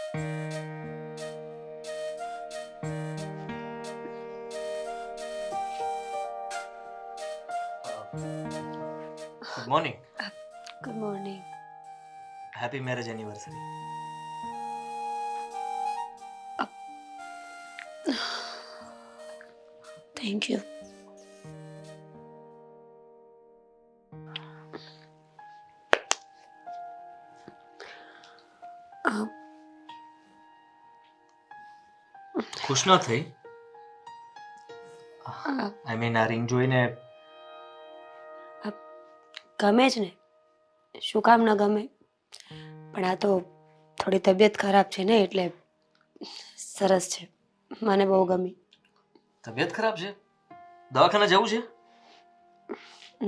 Good morning. Good morning. Happy marriage anniversary. Thank you. ખુશ ન થઈ? આઈ મીન આ રિંગ જોઈને ગમે જ ને, શું કામ ન ગમે? પણ આ તો થોડી તબિયત ખરાબ છે ને એટલે સરસ છે, મને બહુ ગમી. તબિયત ખરાબ છે? દવાખાને જવું છે?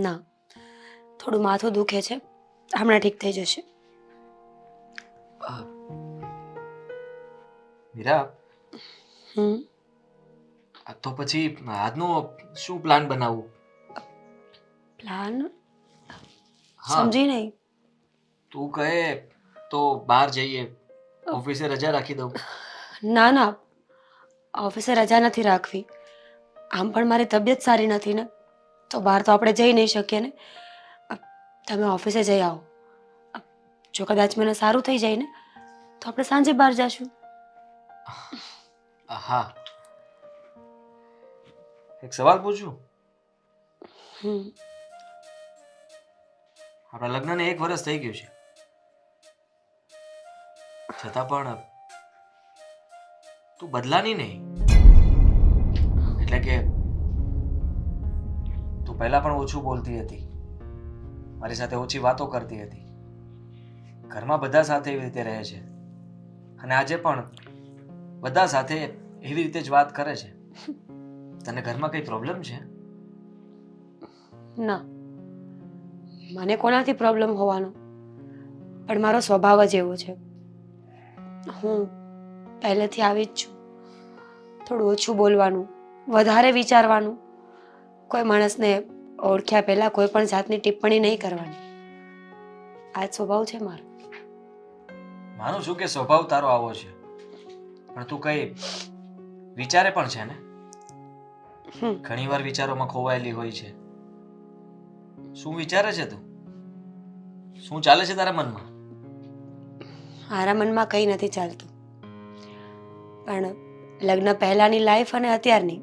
ના, થોડું માથું દુખે છે, હમણાં ઠીક થઈ જશે. મીરા, હમ. તો પછી આજનો શું પ્લાન બનાવવું? પ્લાન? હા, સમજી નહીં. તું કહે તો બહાર જઈએ, ઓફિસે રજા રાખી દઉં. ના ના, ઓફિસે રજા નથી રાખવી. આમ પણ મારી તબિયત સારી નથી ને, તો બહાર તો આપણે જઈ નહીં શકીએ ને. તમે ઓફિસે જઈ આવો. જો કદાચ મને સારું થઈ જાય ને તો આપણે સાંજે બહાર જઈશું. હા, એક સવાલ પૂછું? હમ. આપણા લગ્નને 1 વર્ષ થઈ ગયું છે, છતાં પણ તું બદલાની નહીં. એટલે કે તું પહેલા પણ ઓછું બોલતી હતી, મારી સાથે ઓછી વાતો કરતી હતી, ઘરમાં બધા સાથે એવી રીતે રહે છે, અને આજે પણ બધા સાથે એવી રીતે જ વાત કરે છે. તને ઘરમાં કઈ પ્રોબ્લેમ છે? ના, મને કોનાથી પ્રોબ્લેમ હોવાનો? પણ મારો સ્વભાવ જ એવો છે. હું પહેલેથી આવી જ છું. થોડું ઓછું બોલવાનું, વધારે વિચારવાનું, કોઈ માણસને ઓળખ્યા પહેલાં કોઈ પણ જાતની ટિપ્પણી નહીં કરવાની. આ જ સ્વભાવ છે મારો. માનું છું કે સ્વભાવ તારો આવો છે, પણ તું કઈ વિચારે પણ છે ને? ઘણીવાર વિચારોમાં ખોવાયેલી હોય છે. શું વિચારે છે તું? શું ચાલે છે તારા મનમાં? મારા મનમાં કંઈ નથી ચાલતું, પણ લગ્ન પહેલાંની લાઈફ અને અત્યારની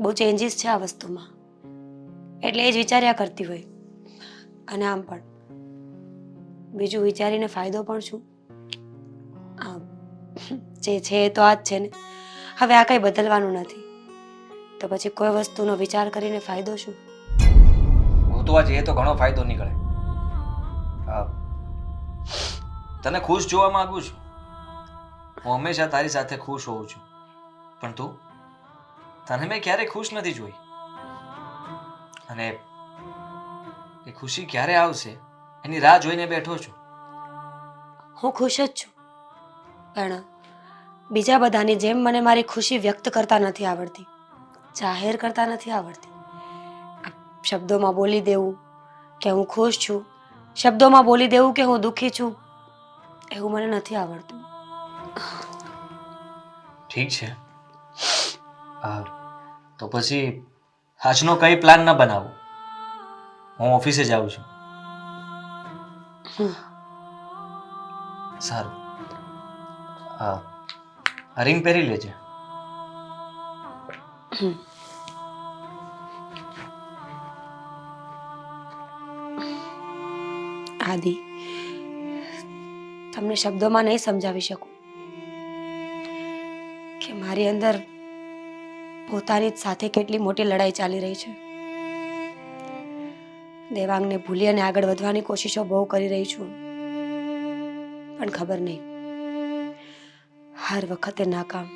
બહુ ચેન્જીસ છે આ વસ્તુમાં, એટલે એ જ વિચાર્યા કરતી હોય. અને આમ પણ બીજું વિચારીને ફાયદો પણ શું? આમ જે છે એ તો આ જ છે ને. હવે આ કંઈ બદલવાનું નથી, તો પછી કોઈ વસ્તુનો વિચાર કરીને ફાયદો શું? ગોતવા જઈએ તો ઘણો ફાયદો નીકળે. તને ખુશ જોવા માંગુ છું. હું હંમેશા તારી સાથે ખુશ હોઉં છું, પણ તું, તને મેં ક્યારેય ખુશ નથી જોઈ. અને એ ખુશી ક્યારે આવશે એની રાહ જોઈને બેઠો છું. હું ખુશ જ છું, પણ બીજા બધાની જેમ મને મારી ખુશી વ્યક્ત કરતા નથી આવડતી, જાહેર કરતા નથી આવડતી. શબ્દોમાં બોલી દેવું કે હું ખુશ છું, શબ્દોમાં બોલી દેવું કે હું દુઃખી છું, એવું મને નથી આવડતું. ઠીક છે, તો પછી આજનો કઈ પ્લાન ન બનાવો. હું ઓફિસે જાઉં છું. સારું, રિંગ પહેરી લેજે. આદિ, તમને શબ્દોમાં નહીં સમજાવી શકું કે મારી અંદર પોતાની જ સાથે કેટલી મોટી લડાઈ ચાલી રહી છે. દેવાંગને ભૂલી અને આગળ વધવાની કોશિશો બહુ કરી રહી છું, પણ ખબર નહીં, હર વખતે નાકામ.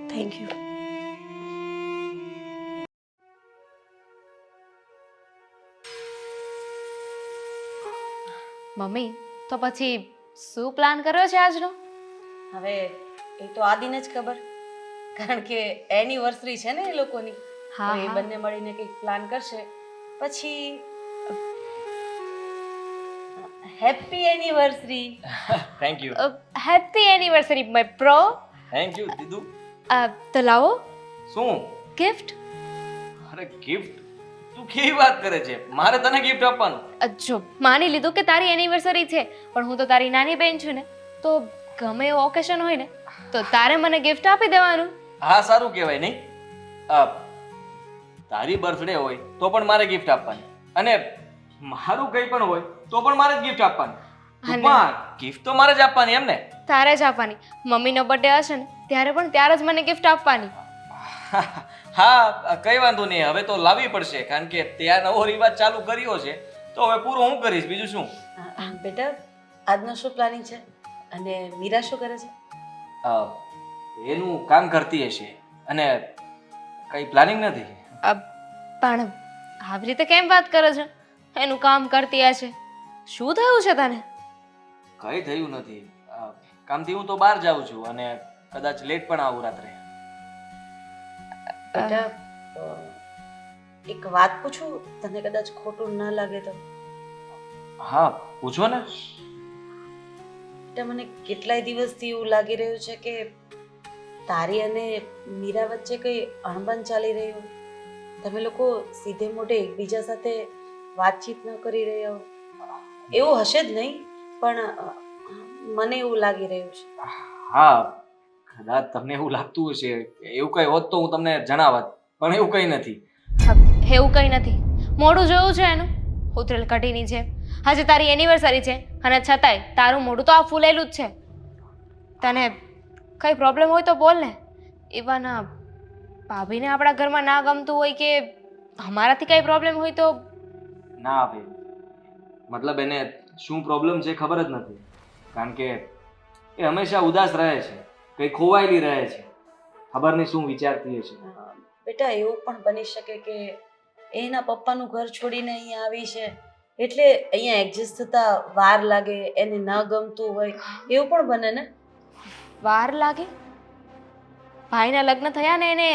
Thank you. મમ્મી, તો પછી શું પ્લાન કર્યો છે આજનો? હવે એ તો આદિને જ ખબર, કારણ કે એનિવર્સરી છે ને એ લોકોની. હા, તો એ હા. બંને મળીને કંઈક પ્લાન કરશે. પછી happy anniversary. Thank you happy anniversary my pro. Thank you દીદુ. તો લાવો શું? ગિફ્ટ. અરે ગિફ્ટ? તું કેવી વાત કરે છે? મારે તને ગિફ્ટ આપવાનું? જો માની લીધું કે તારી એનિવર્સરી છે, પણ હું તો તારી નાની બહેન છું ને, તો ગમે એવો ઓકેશન હોય ને તો તારે મને ગિફ્ટ આપી દેવાનું. હા, સારું કહેવાય નહીં? તારી બર્થડે હોય તો પણ મારે ગિફ્ટ આપવાની, અને મારું કંઈ પણ હોય તો પણ મારે જ ગિફ્ટ આપવાની. ટૂંકમાં ગિફ્ટ તો મારે જ આપવાની, એમ ને? તારે જ આપવાની. મમ્મીનો બર્થડે હશે ને ત્યારે જ મને ગિફ્ટ આપવાની. હા, કઈ વાંધો નહીં. હવે તો લાવવી પડશે, કારણ કે ત્યાં નવો રિવાજ ચાલુ કર્યો છે, તો હવે પૂરો હું કરીશ, બીજું શું. બેટા આજનો શું પ્લાનિંગ છે? અને મીરા શું કરે છે? એનું કામ કરતી હશે, અને કઈ પ્લાનિંગ નથી. પણ આવી રીતે કેમ વાત કરો છો? એનું કામ કરતી હશે. શું થયું છે તને? કઈ થયું નથી. કામથી હું તો બહાર જાઉં છું, અને કદાચ લેટ પણ આવું રાત્રે. બેટા એક વાત પૂછું, તને કદાચ ખોટું ન લાગે તો? હા, પૂછો ને. બેટા મને કેટલાય દિવસથી એવું લાગી રહ્યું છે કે તારી અને મીરા વચ્ચે કઈ અણબન ચાલી રહ્યું. તમે લોકો સીધે મોઢે એકબીજા સાથે વાતચીત ન કરી રહ્યા હો. એવું હશે જ નહીં, પણ મને એવું લાગી રહ્યું છે. હા, કદાચ તમને એવું લાગતું હશે. એવું કઈ હોત તો હું તમને જણાવત, પણ એવું કઈ નથી. એવું કંઈ નથી. મોઢું જોયું છે એનું? ઉતરેલ કઢીની છે. આજે તારી એનિવર્સરી છે અને છતાંય તારું મોઢું તો આ ફૂલેલું જ છે. તને કઈ પ્રોબ્લેમ હોય તો બોલ ને. ઇવન ભાભીને આપણા ઘરમાં ના ગમતું હોય કે અમારાથી કઈ પ્રોબ્લેમ હોય તો. ના આવે, મતલબ એને શું પ્રોબ્લેમ છે ખબર જ નથી, કારણ કે એ હંમેશા ઉદાસ રહે છે, કઈ ખોવાયેલી રહે છે. ખબર નહીં શું વિચારતી હશે. બેટા એવું પણ બની શકે કે એના પપ્પાનું ઘર છોડીને અહીંયા આવી છે, એટલે અહીંયા એડજસ્ટ થતા વાર લાગે, એને ન ગમતું હોય, એવું પણ બને ને. વાર લાગે? ભાઈના લગ્ન થયા ને એને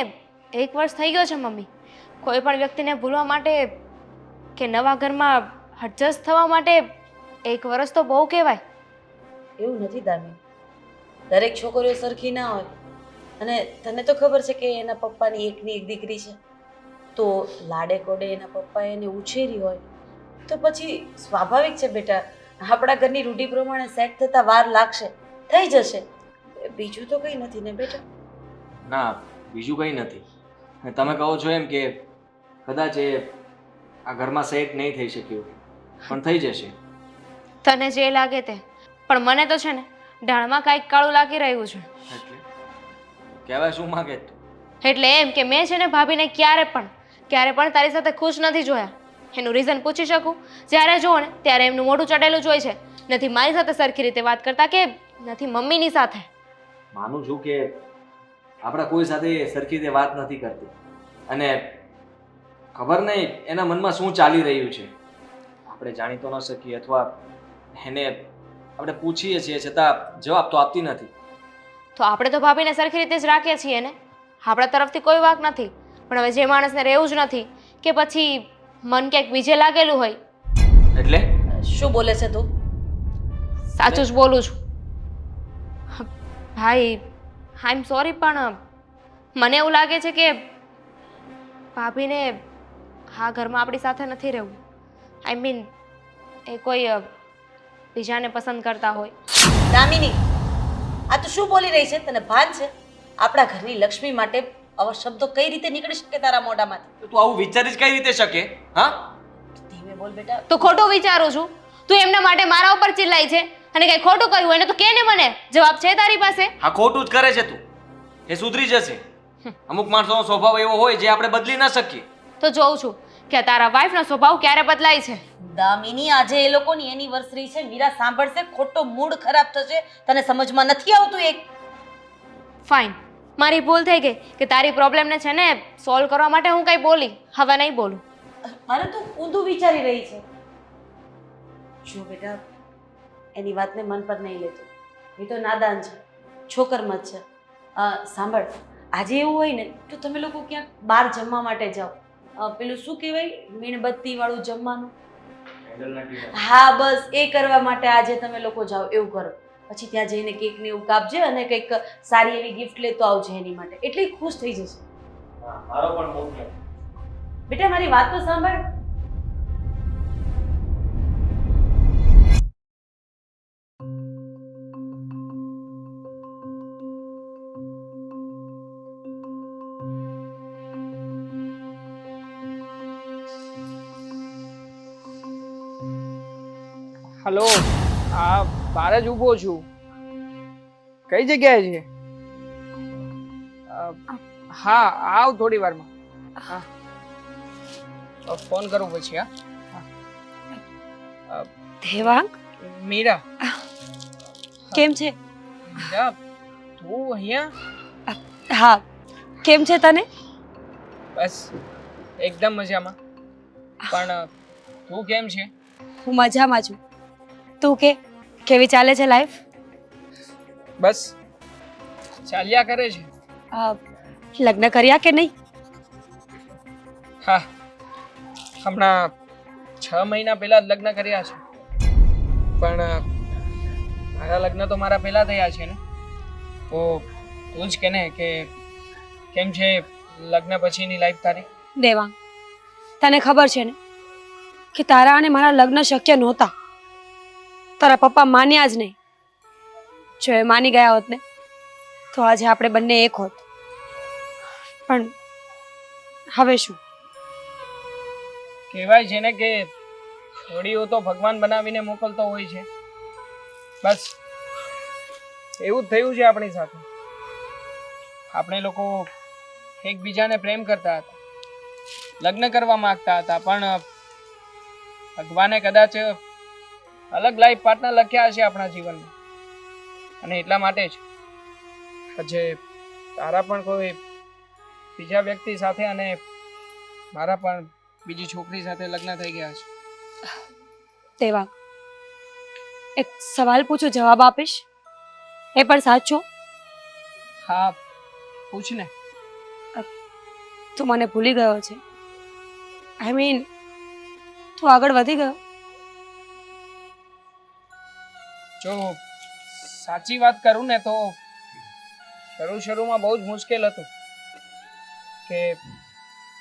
1 વર્ષ થઈ ગયો છે મમ્મી. કોઈ પણ વ્યક્તિને ભૂલવા માટે કે નવા ઘરમાં એડજસ્ટ થવા માટે 1 વર્ષ તો બહુ કહેવાય. એવું નથી દામી. દરેક છોકરીઓ સરખી ના હોય, અને તને તો ખબર છે કે એના પપ્પાની એકની એક દીકરી છે, તો લાડે કોડે એના પપ્પાએ એને ઉછેરી હોય તો પછી સ્વાભાવિક છે બેટા, આપણા ઘરની રૂઢિ પ્રમાણે સેટ થતા વાર લાગશે, થઈ જશે. બીજું તો કંઈ નથી ને બેટા. ના, બીજું કંઈ નથી. અને તમે કહો છો એમ કે કદાચ એ આ ઘરમાં સેટ નહીં થઈ શક્યું, પણ થઈ જશે. તને જે લાગે તે, પણ મને તો છે ને ડાળમાં કાંઈક કાળું લાગી રહ્યું છે. એટલે કહેવાય શું માંગે તું? એટલે એમ કે મેં છે ને ભાભીને ક્યારે પણ તારી સાથે ખુશ નથી જોયા. એનું રીઝન પૂછી શકું? જ્યારે જુઓ ને ત્યારે એમનું મોઢું ચડેલું જ હોય છે. નથી મારી સાથે સરખી રીતે વાત કરતા કે નથી મમ્મીની સાથે. માનું છું કે આપણા કોઈ સાથે સરખી રીતે વાત નથી કરતી, અને ખબર નહીં એના મનમાં શું ચાલી રહ્યું છે. આપણે જાણી તો ન શકીએ, અથવા એને આપણે પૂછીએ છીએ છતાં જવાબ તો આપતી નથી. તો આપણે તો ભાભીને સરખી રીતે જ રાખીએ છીએ ને. આપણા તરફથી કોઈ વાંક નથી. પણ હવે જે માણસને રહેવું જ નથી કે પછી મન ક્યાંક બીજે લાગેલું હોય. એટલે શું બોલે છે તું? સાચું જ બોલું છું ભાઈ. આઈ એમ સોરી, પણ મને એવું લાગે છે કે ભાભીને આ ઘરમાં આપણી સાથે નથી રહેવું. આઈ મીન એ કોઈ બીજાને પસંદ કરતા હોય. દામિની, આ તું શું બોલી રહી છે? તને ભાન છે? આપણા ઘરની લક્ષ્મી માટે આવા શબ્દો કઈ રીતે નીકળી શકે તારા મોઢામાંથી? તું આવું વિચારી જ કઈ રીતે શકે? હા, ધીમે બોલ બેટા. તો ખોટું વિચારું છું? તું એમના માટે મારા ઉપર ચિલ્લાય છે, અને કઈ ખોટું કર્યું હોય ને તો કે ને મને. જવાબ છે તારી પાસે? હા, ખોટું જ કરે છે તું. એ સુધરી જશે. અમુક માણસોનો સ્વભાવ એવો હોય જે આપણે બદલી ન શકીએ. તો જોઉં છું કે તારા વાઈફનો સ્વભાવ ક્યારે બદલાય છે. દામિની, આજે એ લોકોની એનિવર્સરી છે. મીરા સાંભળશે, ખોટો મૂડ ખરાબ થશે. તને સમજમાં નથી આવતું? એક ફાઇન, મારી ભૂલ થઈ ગઈ કે તારી પ્રોબ્લેમને છે ને સોલ્વ કરવા માટે હું કંઈ બોલી. હવે નહીં બોલું. મારે તું ઊંધું વિચારી રહી છે. જો બેટા, એની વાતને મન પર નહીં લેતો. એ તો નાદાન છે, છોકરમત છે. સાંભળ, આજે એવું હોય ને તો તમે લોકો ક્યાંક બહાર જમવા માટે જાઓ. પેલું શું કહેવાય, મીણબત્તી વાળું જમવાનું. હા બસ એ કરવા માટે આજે તમે લોકો જાઓ એવું કરો. પછી ત્યાં જઈને કેક ને એવું કાપજે અને કંઈક સારી એવી ગિફ્ટ લેતો આવજે એની માટે, એટલી ખુશ થઈ જશે. મારો પણ મૂડ છે. બેટા મારી વાત તો સાંભળ. હલો, આ બહાર જ ઊભો છું. કઈ જગ્યાએ છે? હા, આવ થોડી વારમાં. હા, ફોન કરું પછી. હા, દેવાંગ, મીરા. કેમ છે? મીરા, તું અહીંયા? હા, કેમ છે તને? બસ એકદમ મજામાં. પણ તું કેમ છે? હું મજામાં છું. તું કે કેવી ચાલે છે લાઈફ? બસ ચાલ્યા કરે છે. લગ્ન કર્યા કે નહીં? હા, હમણાં 6 મહિના પહેલા જ લગ્ન કર્યા છે. પણ મારા લગ્ન તો મારા પહેલા થયા છે ને. તો તું જ કે ને કે કેમ છે લગ્ન પછીની લાઈફ તારી? દેવાંગ, તને ખબર છે ને કે તારા અને મારા લગ્ન શક્ય નહોતા. તારા પપ્પા માન્યા જ નહીં. જો એ માની ગયા હોત ને તો આજે આપણે બંને એક હોત. પણ હવે શું? કહેવાય છે ને કે જોડીઓ તો ભગવાન બનાવીને મોકલતો હોય છે. બસ એવું જ થયું છે આપણી સાથે. આપણે લોકો એકબીજાને પ્રેમ કરતા હતા, લગ્ન કરવા માંગતા હતા, પણ ભગવાને કદાચ અલગ લાઈફ પાર્ટનર લખ્યા હશે આપણા જીવનમાં. અને એટલા માટે જ આજે તારા પણ કોઈ બીજા વ્યક્તિ સાથે અને મારા પણ બીજી છોકરી સાથે લગ્ન થઈ ગયા છે. દેવાંગ, એક સવાલ પૂછું, જવાબ આપીશ? એ પણ સાચો? હા, પૂછ ને. તું મને ભૂલી ગયો છે? આઈ મીન, તું આગળ વધી ગયો? જો સાચી વાત કરું ને તો શરૂમાં બહુ જ મુશ્કેલ હતું કે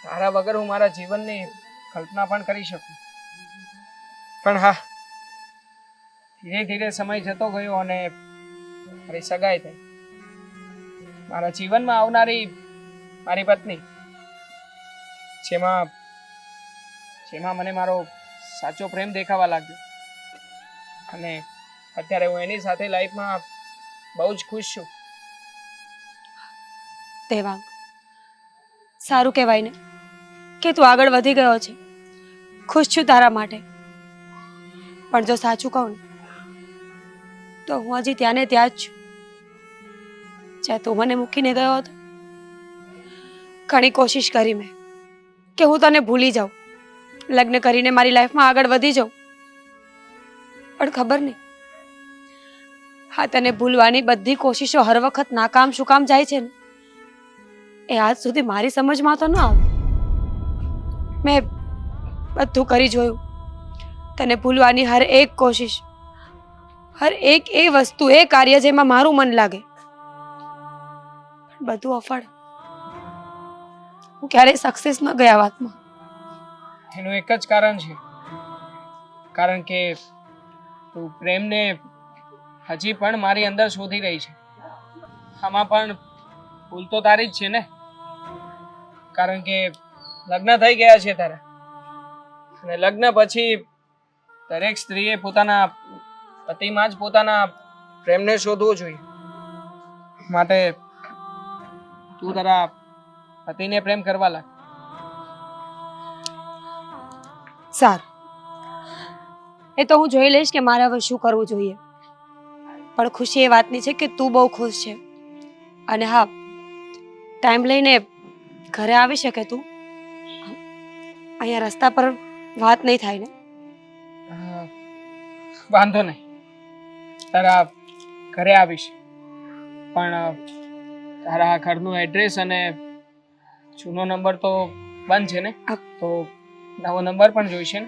તારા વગર હું મારા જીવનની કલ્પના પણ કરી શકું. પણ હા, ધીરે ધીરે સમય જતો ગયો અને મારી સગાઈ થઈ. મારા જીવનમાં આવનારી મારી પત્ની, જેમાં મને મારો સાચો પ્રેમ દેખાવા લાગ્યો. અને અત્યારે હું એની સાથે લાઈફમાં બહુ જ ખુશ છું. દેવાંગ, સારું કહેવાય ને કે તું આગળ વધી ગયો છે. ખુશ છું તારા માટે. પણ જો સાચું કહું ને તો હું હજી ત્યાં ને ત્યાં જ છું જ્યાં તું મને મૂકીને ગયો હતો. ઘણી કોશિશ કરી મેં કે હું તને ભૂલી જાઉં, લગ્ન કરીને મારી લાઈફમાં આગળ વધી જાઉં. પણ ખબર નહીં, હા, તને ભૂલવાની બધી કોશિશો હર વખત નાકામ શું કામ જાય છે ને એ આજ સુધી મારી સમજમાં તો ન આવે. મેં બધું કરી જોયું, તને ભૂલવાની હર એક કોશિશ, હર એક એ વસ્તુ, એ કાર્ય જેમાં મારું મન લાગે, પણ બધું અફળ. હું ક્યારેય સક્સેસ ન ગયા વાતમાં. એનું એક જ કારણ છે, કારણ કે તું પ્રેમને હજી પણ મારી અંદર શોધી રહી છે. આમાં પણ ભૂલ તો તારી જ છે ને, કારણ કે લગ્ન થઈ ગયા છે તારા. અને લગ્ન પછી દરેક સ્ત્રીએ પોતાના પતિમાં જ પોતાના પ્રેમને શોધવો જોઈએ. માટે તું તારા પતિને પ્રેમ કરવા લાગ. સારું, એ તો હું જોઈ લઈશ કે મારે હવે શું કરવું જોઈએ. પણ ખુશી એ વાતની છે કે તું બહુ ખુશ છે. અને હા, ટાઈમ લઈને ઘરે આવી શકે તું? અહીંયા રસ્તા પર વાત નહીં થાય ને? વાંધો નહીં, તારા ઘરે આવીશ. પણ તારા ઘરનું એડ્રેસ અને જૂનો નંબર તો બંધ છે ને? તો નવો નંબર પણ જોઈશે ને?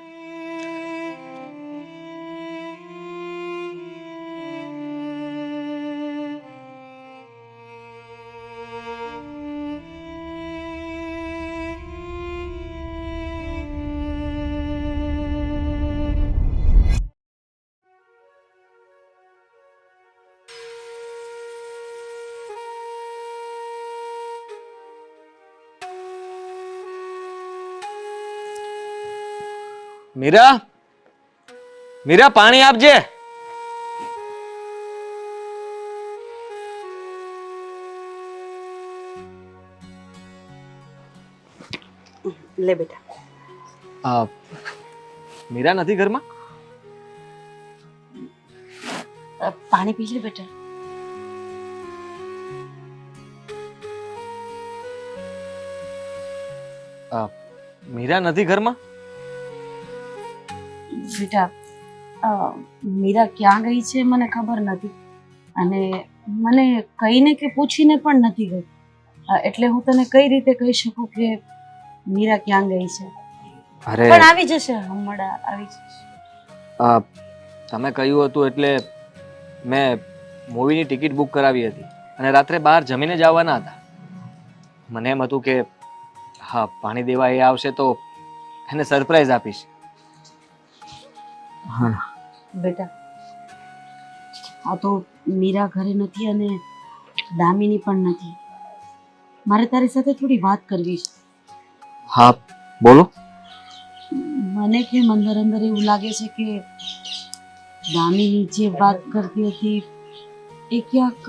મીરા, મીરા પાણી આપજે. લે બેટા. મીરા નથી ઘરમાં? પાણી પી લે બેટા. મીરા નથી ઘરમાં? બેટા મીરા ક્યાં ગઈ છે મને ખબર નથી, અને મને કહીને કે પૂછીને પણ નથી ગઈ, એટલે હું તને કઈ રીતે કહી શકું કે મીરા ક્યાં ગઈ છે. અરે પણ આવી જશે, હમણાં આવી જશે. તમે કહ્યું હતું એટલે મેં મૂવીની ટિકિટ બુક કરાવી હતી અને રાત્રે બહાર જમીને જ આવવાના હતા. મને એમ હતું કે હા, પાણી દેવા એ આવશે તો એને સરપ્રાઈઝ આપીશ. હા બેટા આ તો મીરા ઘરે નથી અને દામિની પણ નથી. મારે તારી સાથે થોડી વાત કરવી છે. હા બોલો. મને કેમ અંદર અંદર એવું લાગે છે કે દામિની જે વાત કરતી હતી એ ક્યાંક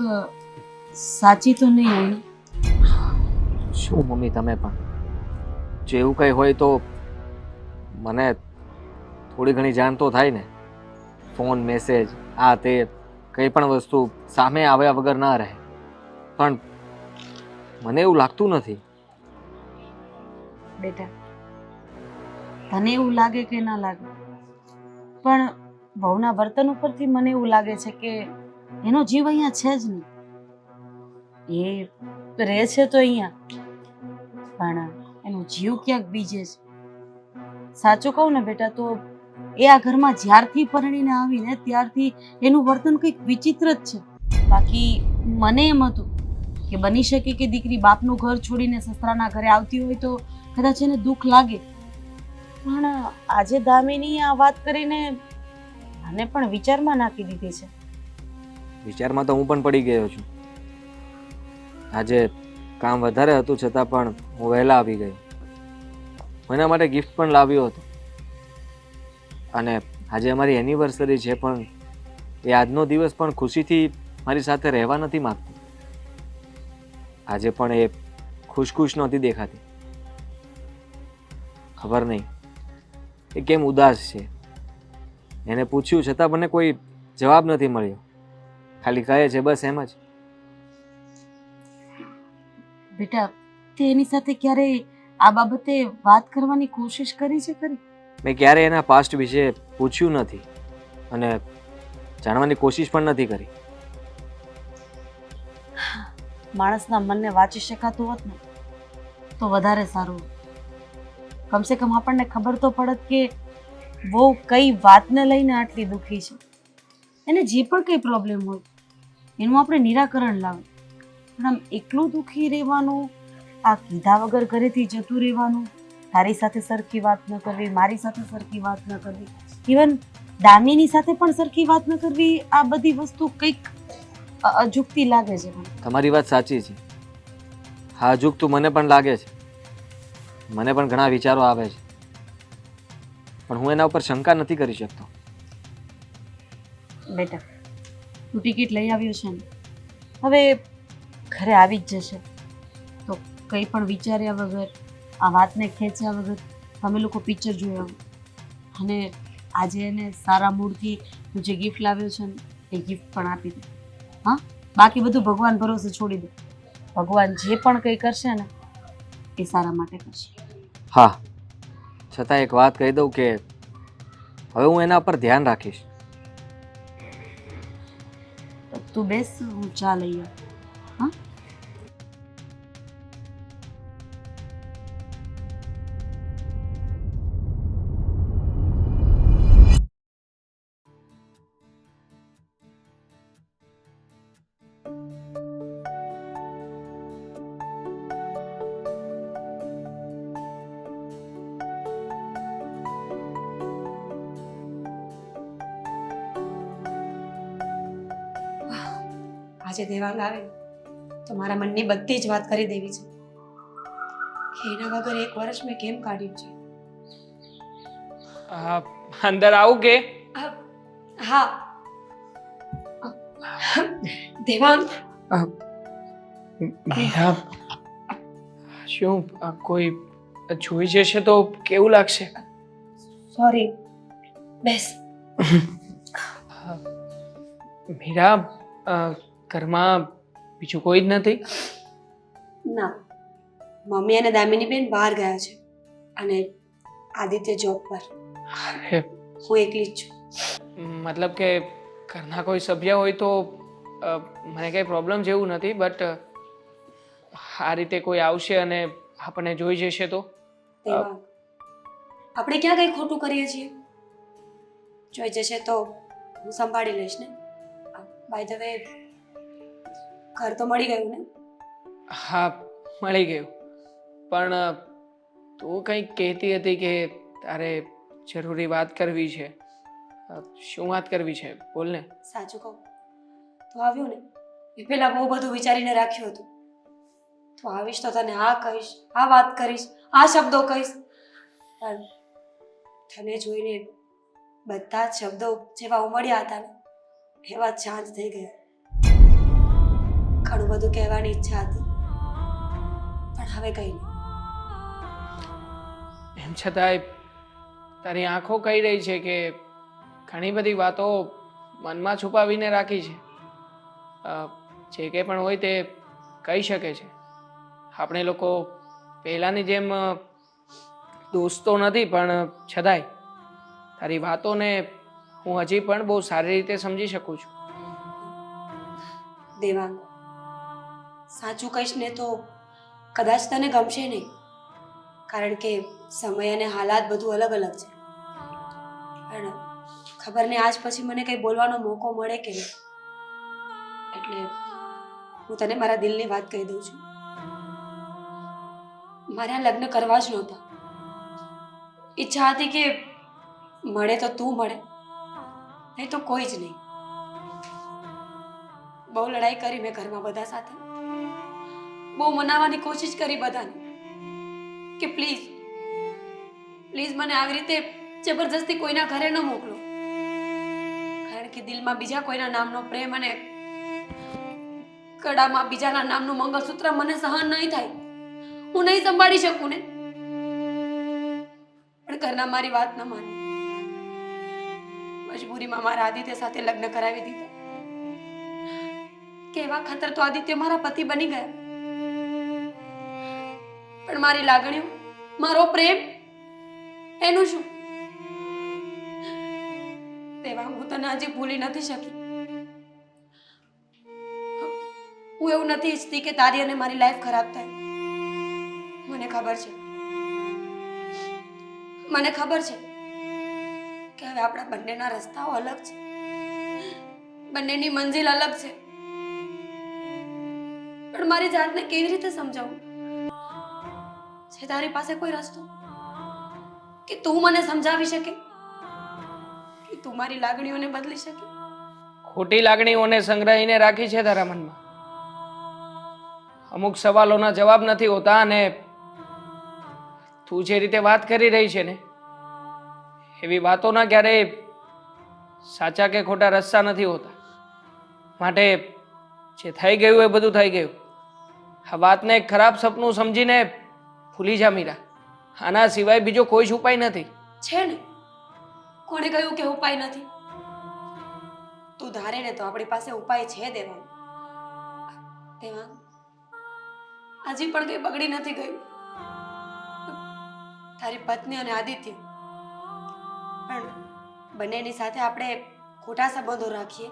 સાચી તો નહીં હોય. શું મમ્મી તમે પણ, જો એવું કંઈ હોય તો મને થોડી ઘણી જાણ તો થાય ને. ફોન મેસેજ આ તે કંઈ પણ વસ્તુ સામે આવ્યા વગર ના રહે. પણ મને એવું લાગતું નથી. બેટા તને એવું લાગે કે ના લાગે, પણ વહુના વર્તન ઉપરથી મને એવું લાગે છે કે એનો જીવ અહીંયા છે જ નહીં. એ રહે છે તો અહીંયા, પણ એનો જીવ ક્યાંક બીજે છે. સાચું કહું ને બેટા તો એ આ ઘરમાં જ્યારથી પરણીને આવીને ત્યારથી એનું વર્તન કંઈક વિચિત્ર જ છે. બાકી મને એમ હતું કે બની શકે કે દીકરી બાપનું ઘર છોડીને સસરાના ઘરે આવતી હોય તો કદાચ એને દુઃખ લાગે, પણ આજે દામિની આ વાત કરીને આને પણ વિચારમાં નાખી દીધી છે. વિચારમાં તો હું પણ પડી ગયો છું. આજે કામ વધારે હતું છતાં પણ હું વહેલા આવી ગયો. હું એના માટે ગિફ્ટ પણ લાવ્યો હતો, અને આજે અમારી એનિવર્સરી છે પણ એ આજનો દિવસ પણ ખુશીથી મારી સાથે રહેવા નથી માંગતી. આજે પણ એ ખુશ ખુશ નહોતી દેખાતી. ખબર નહીં એ કેમ ઉદાસ છે. એને પૂછ્યું છતાં મને કોઈ જવાબ નથી મળ્યો. ખાલી કહે છે બસ એમ જ. બેટા તે એની સાથે ક્યારેય આ બાબતે વાત કરવાની કોશિશ કરી છે ખરી? મેં ક્યારેય એના પાસ્ટ વિશે પૂછ્યું નથી અને જાણવાની કોશિશ પણ નથી કરી. માણસના મનને વાંચી શકાતું હોત ને તો વધારે સારું. કમસે કમ આપણને ખબર તો પડત કે બહુ કઈ વાતને લઈને આટલી દુઃખી છે. એને જે પણ કઈ પ્રોબ્લેમ હોય એનું આપણે નિરાકરણ લાવું. પણ આમ એકલું દુઃખી રહેવાનું, આ કીધા વગર ઘરેથી જતું રહેવાનું, તારી સાથે સરખી વાત ન કરવી, મારી સાથે સરખી વાત ન કરવી, ઇવન દામિની સાથે પણ સરખી વાત ન કરવી, આ બધી વસ્તુ કંઈક અજુગતી લાગે છે મને. તમારી વાત સાચી છે. હા, અજુગતું મને પણ લાગે છે. મને પણ ઘણા વિચારો આવે છે, પણ હું એના ઉપર શંકા નથી કરી શકતો. બેટા તું ટિકિટ લઈ આવ્યો છે ને, હવે ઘરે આવી જ જશે તો કંઈ પણ વિચાર્યા વગર, આ વાતને ખેંચ્યા વગર તમે લોકો પિક્ચર જોઈ આવો. અને આજે એને સારા મૂડથી તું જે ગિફ્ટ લાવ્યો છે ને એ ગિફ્ટ પણ આપી દે. હા, બાકી બધું ભગવાન ભરોસે છોડી દે. ભગવાન જે પણ કંઈ કરશે ને એ સારા માટે કરશે. હા, છતાં એક વાત કહી દઉં કે હવે હું એના પર ધ્યાન રાખીશ. તું બેસ, હું ચા લઈ આવું. હા આજે દેવાંગ આવે તો મારા મનની બધી જ વાત કરી દેવી છે કે એના વગર એક વર્ષ મેં કેમ કાઢ્યું છે. અંદર આવું કે હા દેવાંગ, મીરા, શું કોઈ જોઈ જશે તો કેવું લાગશે? સોરી, બેસ. મીરા, ઘરમાં બીજું કોઈ જ નથી? ના, મમ્મી અને દામિની બેન બહાર ગયા છે અને આદિત્ય જોબ પર. અરે, હું એકલી જ છું. મતલબ કે ઘરના કોઈ સભ્ય હોય તો મને કંઈ પ્રોબ્લેમ જેવું નથી, બટ આ રીતે કોઈ આવશે અને આપણને જોઈ જશે તો? દેવાંગ, આપણે ક્યાં કંઈ ખોટું કરીએ છીએ? જોઈ જશે તો હું સંભાળી લઈશ ને. બાય ધ વે, ઘર તો મળી ગયું ને? હા, મળી ગયું. પણ તું કંઈક કહેતી હતી કે તારે જરૂરી વાત કરવી છે. શું વાત કરવી છે? બોલ ને. સાચું કહું તો આવ્યું ને એ પેલા બહુ બધું વિચારીને રાખ્યું હતું. તો આવીશ તો તને આ કહીશ, આ વાત કરીશ, આ શબ્દો કહીશ, પણ તને જોઈને બધા જ શબ્દો જેવા ઉમળ્યા હતા ને એવા જ શાંત થઈ ગયા. ઘણું બધું કહેવાની ઈચ્છા હતી પણ હવે કઈ નહીં. એમ છતાંય તારી આંખો કહી રહી છે કે ઘણી બધી વાતો મનમાં છુપાવીને રાખી છે. જે કંઈ પણ હોય તે કહી શકે છે. આપણે લોકો પહેલાંની જેમ દોસ્તો નથી, પણ છતાંય તારી વાતોને હું હજી પણ બહુ સારી રીતે સમજી શકું છું. દેવાંગ, સાચું કહીશ ને તો કદાચ તને ગમશે નહીં, કારણ કે સમય અને હાલાત બધું અલગ અલગ છે. પણ ખબર નહીં આજ પછી મને કંઈ બોલવાનો મોકો મળે કે નહીં, એટલે હું તને મારા દિલની વાત કહી દઉં છું. મારે આ લગ્ન કરવા જ નહોતા. ઈચ્છા હતી કે મળે તો તું મળે, નહીં તો કોઈ જ નહીં. બહુ લડાઈ કરી મેં ઘરમાં બધા સાથે, બહુ મનાવવાની કોશિશ કરી બધાને કે પ્લીઝ પ્લીઝ મને આવી રીતે જબરજસ્તી કોઈના ઘરે ન મોકલો, કારણ કે દિલમાં બીજા કોઈના નામનો પ્રેમ અને કડામાં બીજાના નામનું મંગળસૂત્ર મને સહન નહીં થાય. હું નહીં સંભાળી શકું ને. પણ ઘરના મારી વાત ન માની, મજબૂરીમાં મારા આદિત્ય સાથે લગ્ન કરાવી દીધા. કેવા ખાતર તો આદિત્ય મારા પતિ બની ગયા, પણ મારી લાગણીઓ, મારો પ્રેમ, એનું શું? તેવા હું તને હજી ભૂલી નથી શકી. હું એવું નથી ઈચ્છતી કે તારી અને મારી લાઈફ ખરાબ થાય. મને ખબર છે, મને ખબર છે કે હવે આપણા બંનેના રસ્તાઓ અલગ છે, બંનેની મંજિલ અલગ છે. પણ મારી જાતને કેવી રીતે સમજાવું? છે તારી પાસે કોઈ રસ્તો કે તું મને સમજાવી શકે, કે તું મારી લાગણીઓને બદલી શકે? ખોટી લાગણીઓને સંગ્રહીને રાખી છે તારા મનમાં. અમુક સવાલોના જવાબ નથી હોતા, અને તું જે રીતે વાત કરી રહી છે ને એવી વાતોના ક્યારેય સાચા કે ખોટા રસ્તા નથી હોતા. માટે જે થઈ ગયું એ બધું થઈ ગયું. આ વાતને એક ખરાબ સપનું સમજીને ભૂલી જા મીરા. આના સિવાય બીજો કોઈ જ ઉપાય નથી. છે ને, કોણે કહ્યું કે ઉપાય નથી? તું ધારે ને તો આપણી પાસે ઉપાય છે દેવાંગ. દેવાંગ, હજી પણ કઈ બગડી નથી ગયું. તારી પત્ની અને આદિત્ય, પણ બંનેની સાથે આપણે ખોટા સંબંધો રાખીએ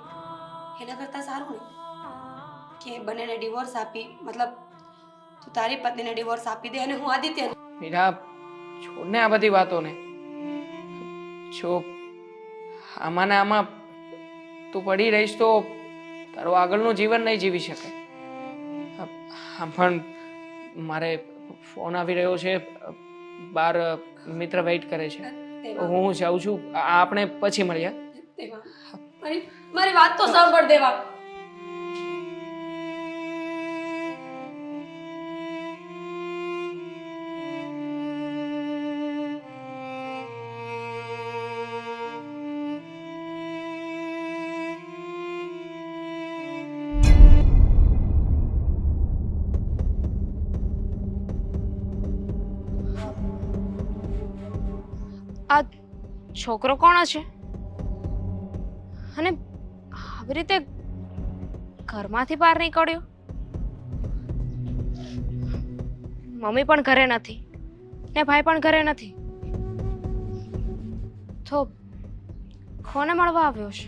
એના કરતાં સારું ને કે બંનેને ડિવોર્સ આપી, મતલબ તું તારી પત્નીને ડિવોર્સ આપી દે અને હું આદિત્યને. મીરા, છોડને આ બધી વાતોને. જો આમાં ને આમાં તું પડી રહીશ તો તારું આગળનું જીવન નહીં જીવી શકાય. આમ પણ મારે ફોન આવી રહ્યો છે, બાર મિત્ર વેઇટ કરે છે. હું જાઉં છું. આપણે પછી મળીએ. દેવાંગ, મારી વાત તો સાંભળ દેવાંગ. છોકરો કોણ હશે? અને આવી રીતે ઘરમાંથી બહાર નીકળ્યો. મમ્મી પણ ઘરે નથી ને ભાઈ પણ ઘરે નથી, તો કોને મળવા આવ્યો છે?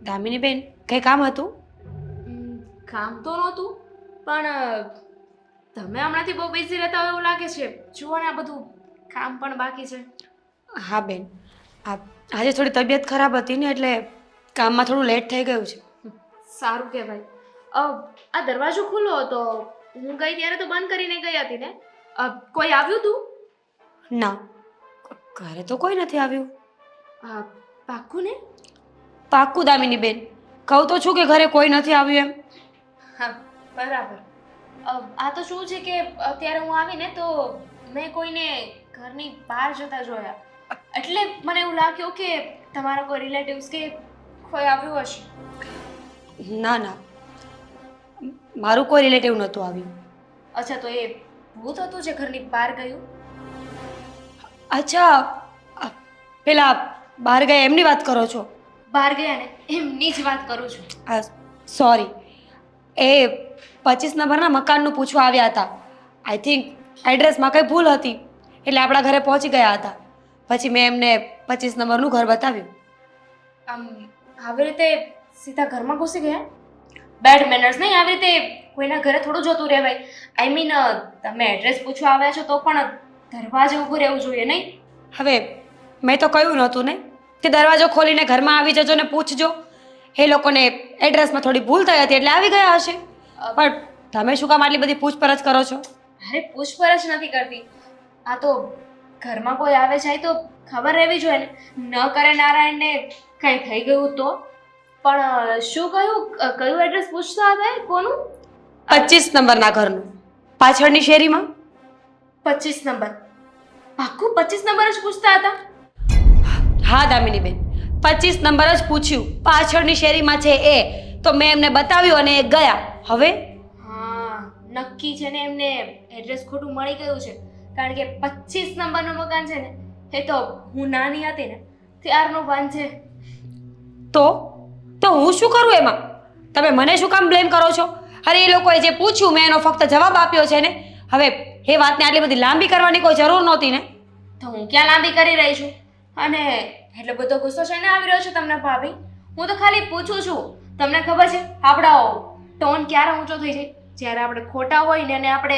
દામિની બેન, કંઈ કામ હતું? કામ તો નહોતું, પણ તમે હમણાંથી બહુ બિઝી રહેતા હોય એવું લાગે છે. જુઓ ને, આ બધું કામ પણ બાકી છે. હા બેન, આજે થોડી તબિયત ખરાબ હતી ને એટલે કામમાં થોડું લેટ થઈ ગયું છે. સારું કહેવાય. આ દરવાજો ખુલ્લો હતો, હું ગઈ ત્યારે તો બંધ કરીને ગઈ હતી ને. કોઈ આવ્યું તું? ના, ઘરે તો કોઈ નથી આવ્યું. પાક્કું ને? પાક્કું દામિની બેન, કહું તો છું કે ઘરે કોઈ નથી આવ્યું એમ. હા, બરાબર. આ તો શું છે કે અત્યારે હું આવીને તો મેં કોઈને ઘરની બહાર જતા જોયા, એટલે મને એવું લાગ્યું કે તમારા કોઈ રિલેટિવ્સ કે કોઈ આવ્યું હશે. ના ના, મારું કોઈ રિલેટિવ નહોતું આવ્યું. અચ્છા, તો એ ભૂત હતું જે ઘરની બહાર ગયું? અચ્છા, પેલા બહાર ગયા એમની વાત કરો છો? બહાર ગયા ને એમની જ વાત કરું છું. સોરી, એ 25 નંબરના મકાનનું પૂછવા આવ્યા હતા. આઈ થિંક એડ્રેસમાં કંઈ ભૂલ હતી એટલે આપણા ઘરે પહોંચી ગયા હતા. પછી મેં એમને 25 નંબરનું ઘર બતાવ્યું. આવી રીતે સીધા ઘરમાં ઘૂસી ગયા? બેડ મેનર્સ નહીં, આવી રીતે કોઈના ઘરે થોડું જતું રહેવાય. આઈ મીન, તમે એડ્રેસ પૂછવા આવ્યા છો તો પણ દરવાજે ઊભું રહેવું જોઈએ નહીં? હવે મેં તો કહ્યું નહોતું ને કે દરવાજો ખોલીને ઘરમાં આવી જજો ને પૂછજો. એ લોકોને એડ્રેસમાં થોડી ભૂલ થઈ હતી એટલે આવી ગયા હશે. પણ તમે શું કામ આટલી બધી પૂછપરછ કરો છો? અરે, પૂછપરછ નથી કરતી. આ તો ઘરમાં કોઈ આવે જાય તો ખબર રહેવી જોઈએ ને. ન કરે નારાયણને કંઈ થઈ ગયું તો. પણ શું કયું એડ્રેસ પૂછતા હતા? કોનું? 25 નંબરના ઘરનું, પાછળની શેરીમાં. 25 નંબર? પાક્કું 25 નંબર જ પૂછતા હતા? હા દામિની બેન, 25 નંબર જ પૂછ્યું. પાછળની શેરીમાં છે એ તો મેં એમને બતાવ્યું અને એ ગયા. હવે હા, નક્કી છે ને એમને એડ્રેસ ખોટું મળી ગયું છે. કારણ કે 25 નંબરનું મકાન છે ને એ તો હું નાની હતી ને ત્યારનું બાંધ છે. તો હું શું કરું એમાં? તમે મને શું કામ બ્લેમ કરો છો? અરે, એ લોકોએ જે પૂછ્યું મેં એનો ફક્ત જવાબ આપ્યો છે ને. હવે એ વાતને આટલી બધી લાંબી કરવાની કોઈ જરૂર નહોતી ને. તો હું ક્યાં લાંબી કરી રહી છું? અને એટલો બધો ગુસ્સો છે ને આવી રહ્યો છે તમને ભાભી? હું તો ખાલી પૂછું છું. તમને ખબર છે આપણો ટોન ક્યારે ઊંચો થઈ જાય? જ્યારે આપણે ખોટા હોય ને અને આપણે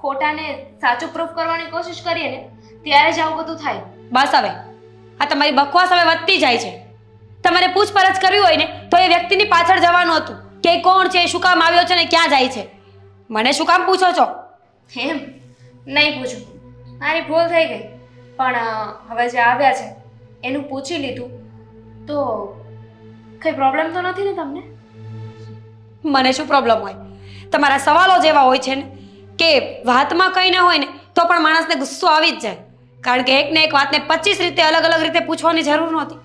ખોટાને સાચું પ્રૂફ કરવાની કોશિશ કરીએ ને ત્યારે જ આવું બધું થાય. બસ હવે આ તમારી બકવાસ હવે વધતી જાય છે. તમારે પૂછપરછ કરવી હોય ને તો એ વ્યક્તિની પાછળ જવાનું હતું કે એ કોણ છે, શું કામ આવ્યો છે ને ક્યાં જાય છે. મને શું કામ પૂછો છો? એમ નહીં પૂછું, મારી ભૂલ થઈ ગઈ. પણ હવે જે આવ્યા છે એનું પૂછી લીધું તો કંઈ પ્રોબ્લેમ તો નથી ને તમને? મને શું પ્રોબ્લેમ હોય? તમારા સવાલો જ એવા હોય છે ને કે વાતમાં કંઈ ન હોય ને તો પણ માણસને ગુસ્સો આવી જ જાય. કારણ કે એકને એક વાતને 25 રીતે અલગ અલગ રીતે પૂછવાની જરૂર નહોતી.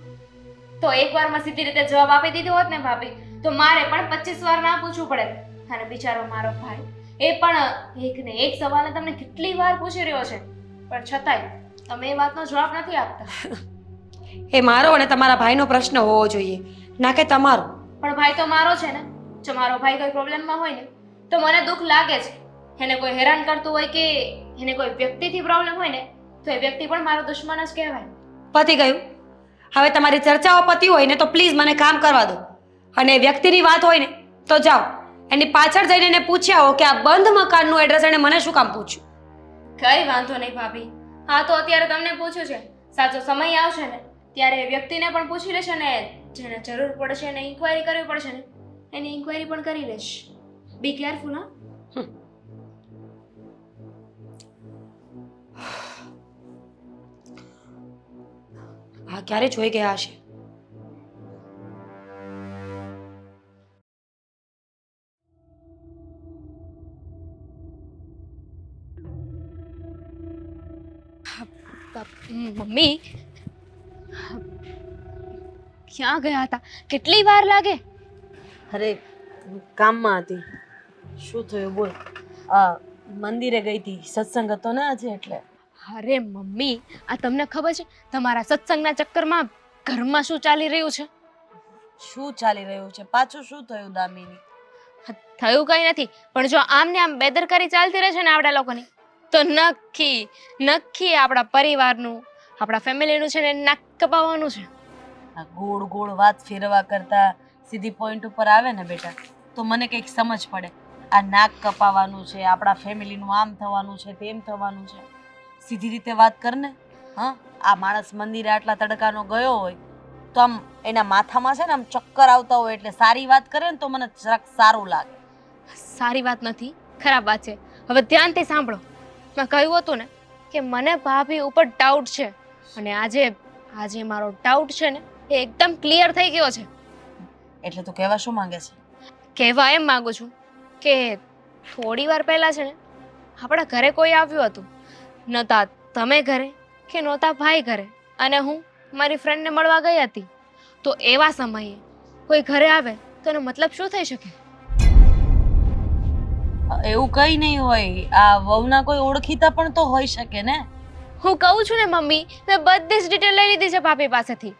તો એકવારમાં સીધી રીતે જવાબ આપી દીધો હોત ને ભાભી તો મારે પણ 25 વાર ના પૂછવું પડે. અને બિચારો મારો ભાઈ એ પણ એક ને એક સવાલને તમને કેટલી વાર પૂછી રહ્યો છે પણ છતાંય તમે એ વાતનો જવાબ નથી આપતા. એ મારો અને તમારા ભાઈનો પ્રશ્ન હોવો જોઈએ, ના કે તમારો. પણ ભાઈ તો મારો છે ને. જો મારો ભાઈ કોઈ પ્રોબ્લેમમાં હોય ને તો મને દુઃખ લાગે છે. એને કોઈ હેરાન કરતું હોય કે એને કોઈ વ્યક્તિથી પ્રોબ્લેમ હોય ને તો એ વ્યક્તિ પણ મારો દુશ્મન જ કહેવાય. પતી ગયું. હવે તમારી ચર્ચાઓ પતી હોય ને તો પ્લીઝ મને કામ કરવા દો. અને વ્યક્તિની વાત હોય ને તો જાઓ એની પાછળ જઈને એને પૂછ્યા હો કે આ બંધ મકાનનું એડ્રેસ એને મને શું કામ પૂછ્યું. કઈ વાંધો નહીં ભાભી. હા, તો અત્યારે તમને પૂછ્યું છે. સાચો સમય આવશે ને ત્યારે એ વ્યક્તિને પણ પૂછી લેશે ને જેને જરૂર પડશે એને ઇન્ક્વાયરી કરવી પડશે ને એની ઇન્ક્વાયરી પણ કરી લેશ. Be careful. હા, હા, ક્યારે જોઈ ગયા હશે? મમ્મી ક્યાં ગયા હતા? કેટલી વાર લાગે? અરે કામમાં હતી. શું થયું બોલ? મંદિરે ગઈ હતી, સત્સંગ હતો ને આજે એટલે. અરે મમ્મી, આ તમને ખબર છે તમારા સત્સંગના ચક્કરમાં ઘરમાં શું ચાલી રહ્યું છે? શું ચાલી રહ્યું છે? પાછું શું થયું દામિની? થયું કઈ નથી, પણ જો આમ ને આમ બેદરકારી ચાલતી રહેશે ને આપણા લોકોની, તો નક્કી આપણા પરિવારનું, આપણા ફેમિલીનું છે ને નાક કપાવવાનું છે. આ ગોળ ગોળ વાત ફેરવા કરતા સીધી પોઈન્ટ ઉપર આવે ને બેટા, તો મને કંઈક સમજ પડે. આ નાક કપાવાનું છે, આપણા ફેમિલીનું આમ થવાનું છે, તેમ થવાનું છે, સીધી રીતે વાત કર ને. હા, આ માણસ મંદિરે આટલા તડકાનો ગયો હોય તો આમ એના માથામાં છે ને આમ ચક્કર આવતા હોય, એટલે સારી વાત કરે ને તો મને જરાક સારું લાગે. સારી વાત નથી, ખરાબ વાત છે. હવે ધ્યાનથી સાંભળો. મેં કહ્યું હતું ને કે મને ભાભી ઉપર ડાઉટ છે, અને આજે મારો ડાઉટ છે ને એ એકદમ ક્લિયર થઈ ગયો છે. એટલે તું કહેવા શું માંગે છે? કહેવા એમ માંગુ છું કે થોડી વાર પહેલા છે ને આપણા ઘરે કોઈ આવ્યું હતું. નહોતા તમે ઘરે કે નહોતા ભાઈ ઘરે, અને હું મારી ફ્રેન્ડને મળવા ગઈ હતી. તો એવા સમયે કોઈ ઘરે આવે તો એનો મતલબ શું થઈ શકે? એવું કંઈ નહીં હોય. આ વહુના કોઈ ઓળખીતા પણ તો હોઈ શકે ને. હું કહું છું ને મમ્મી, મેં બધી જ ડિટેલ લઈ લીધી છે ભાભી પાસેથી.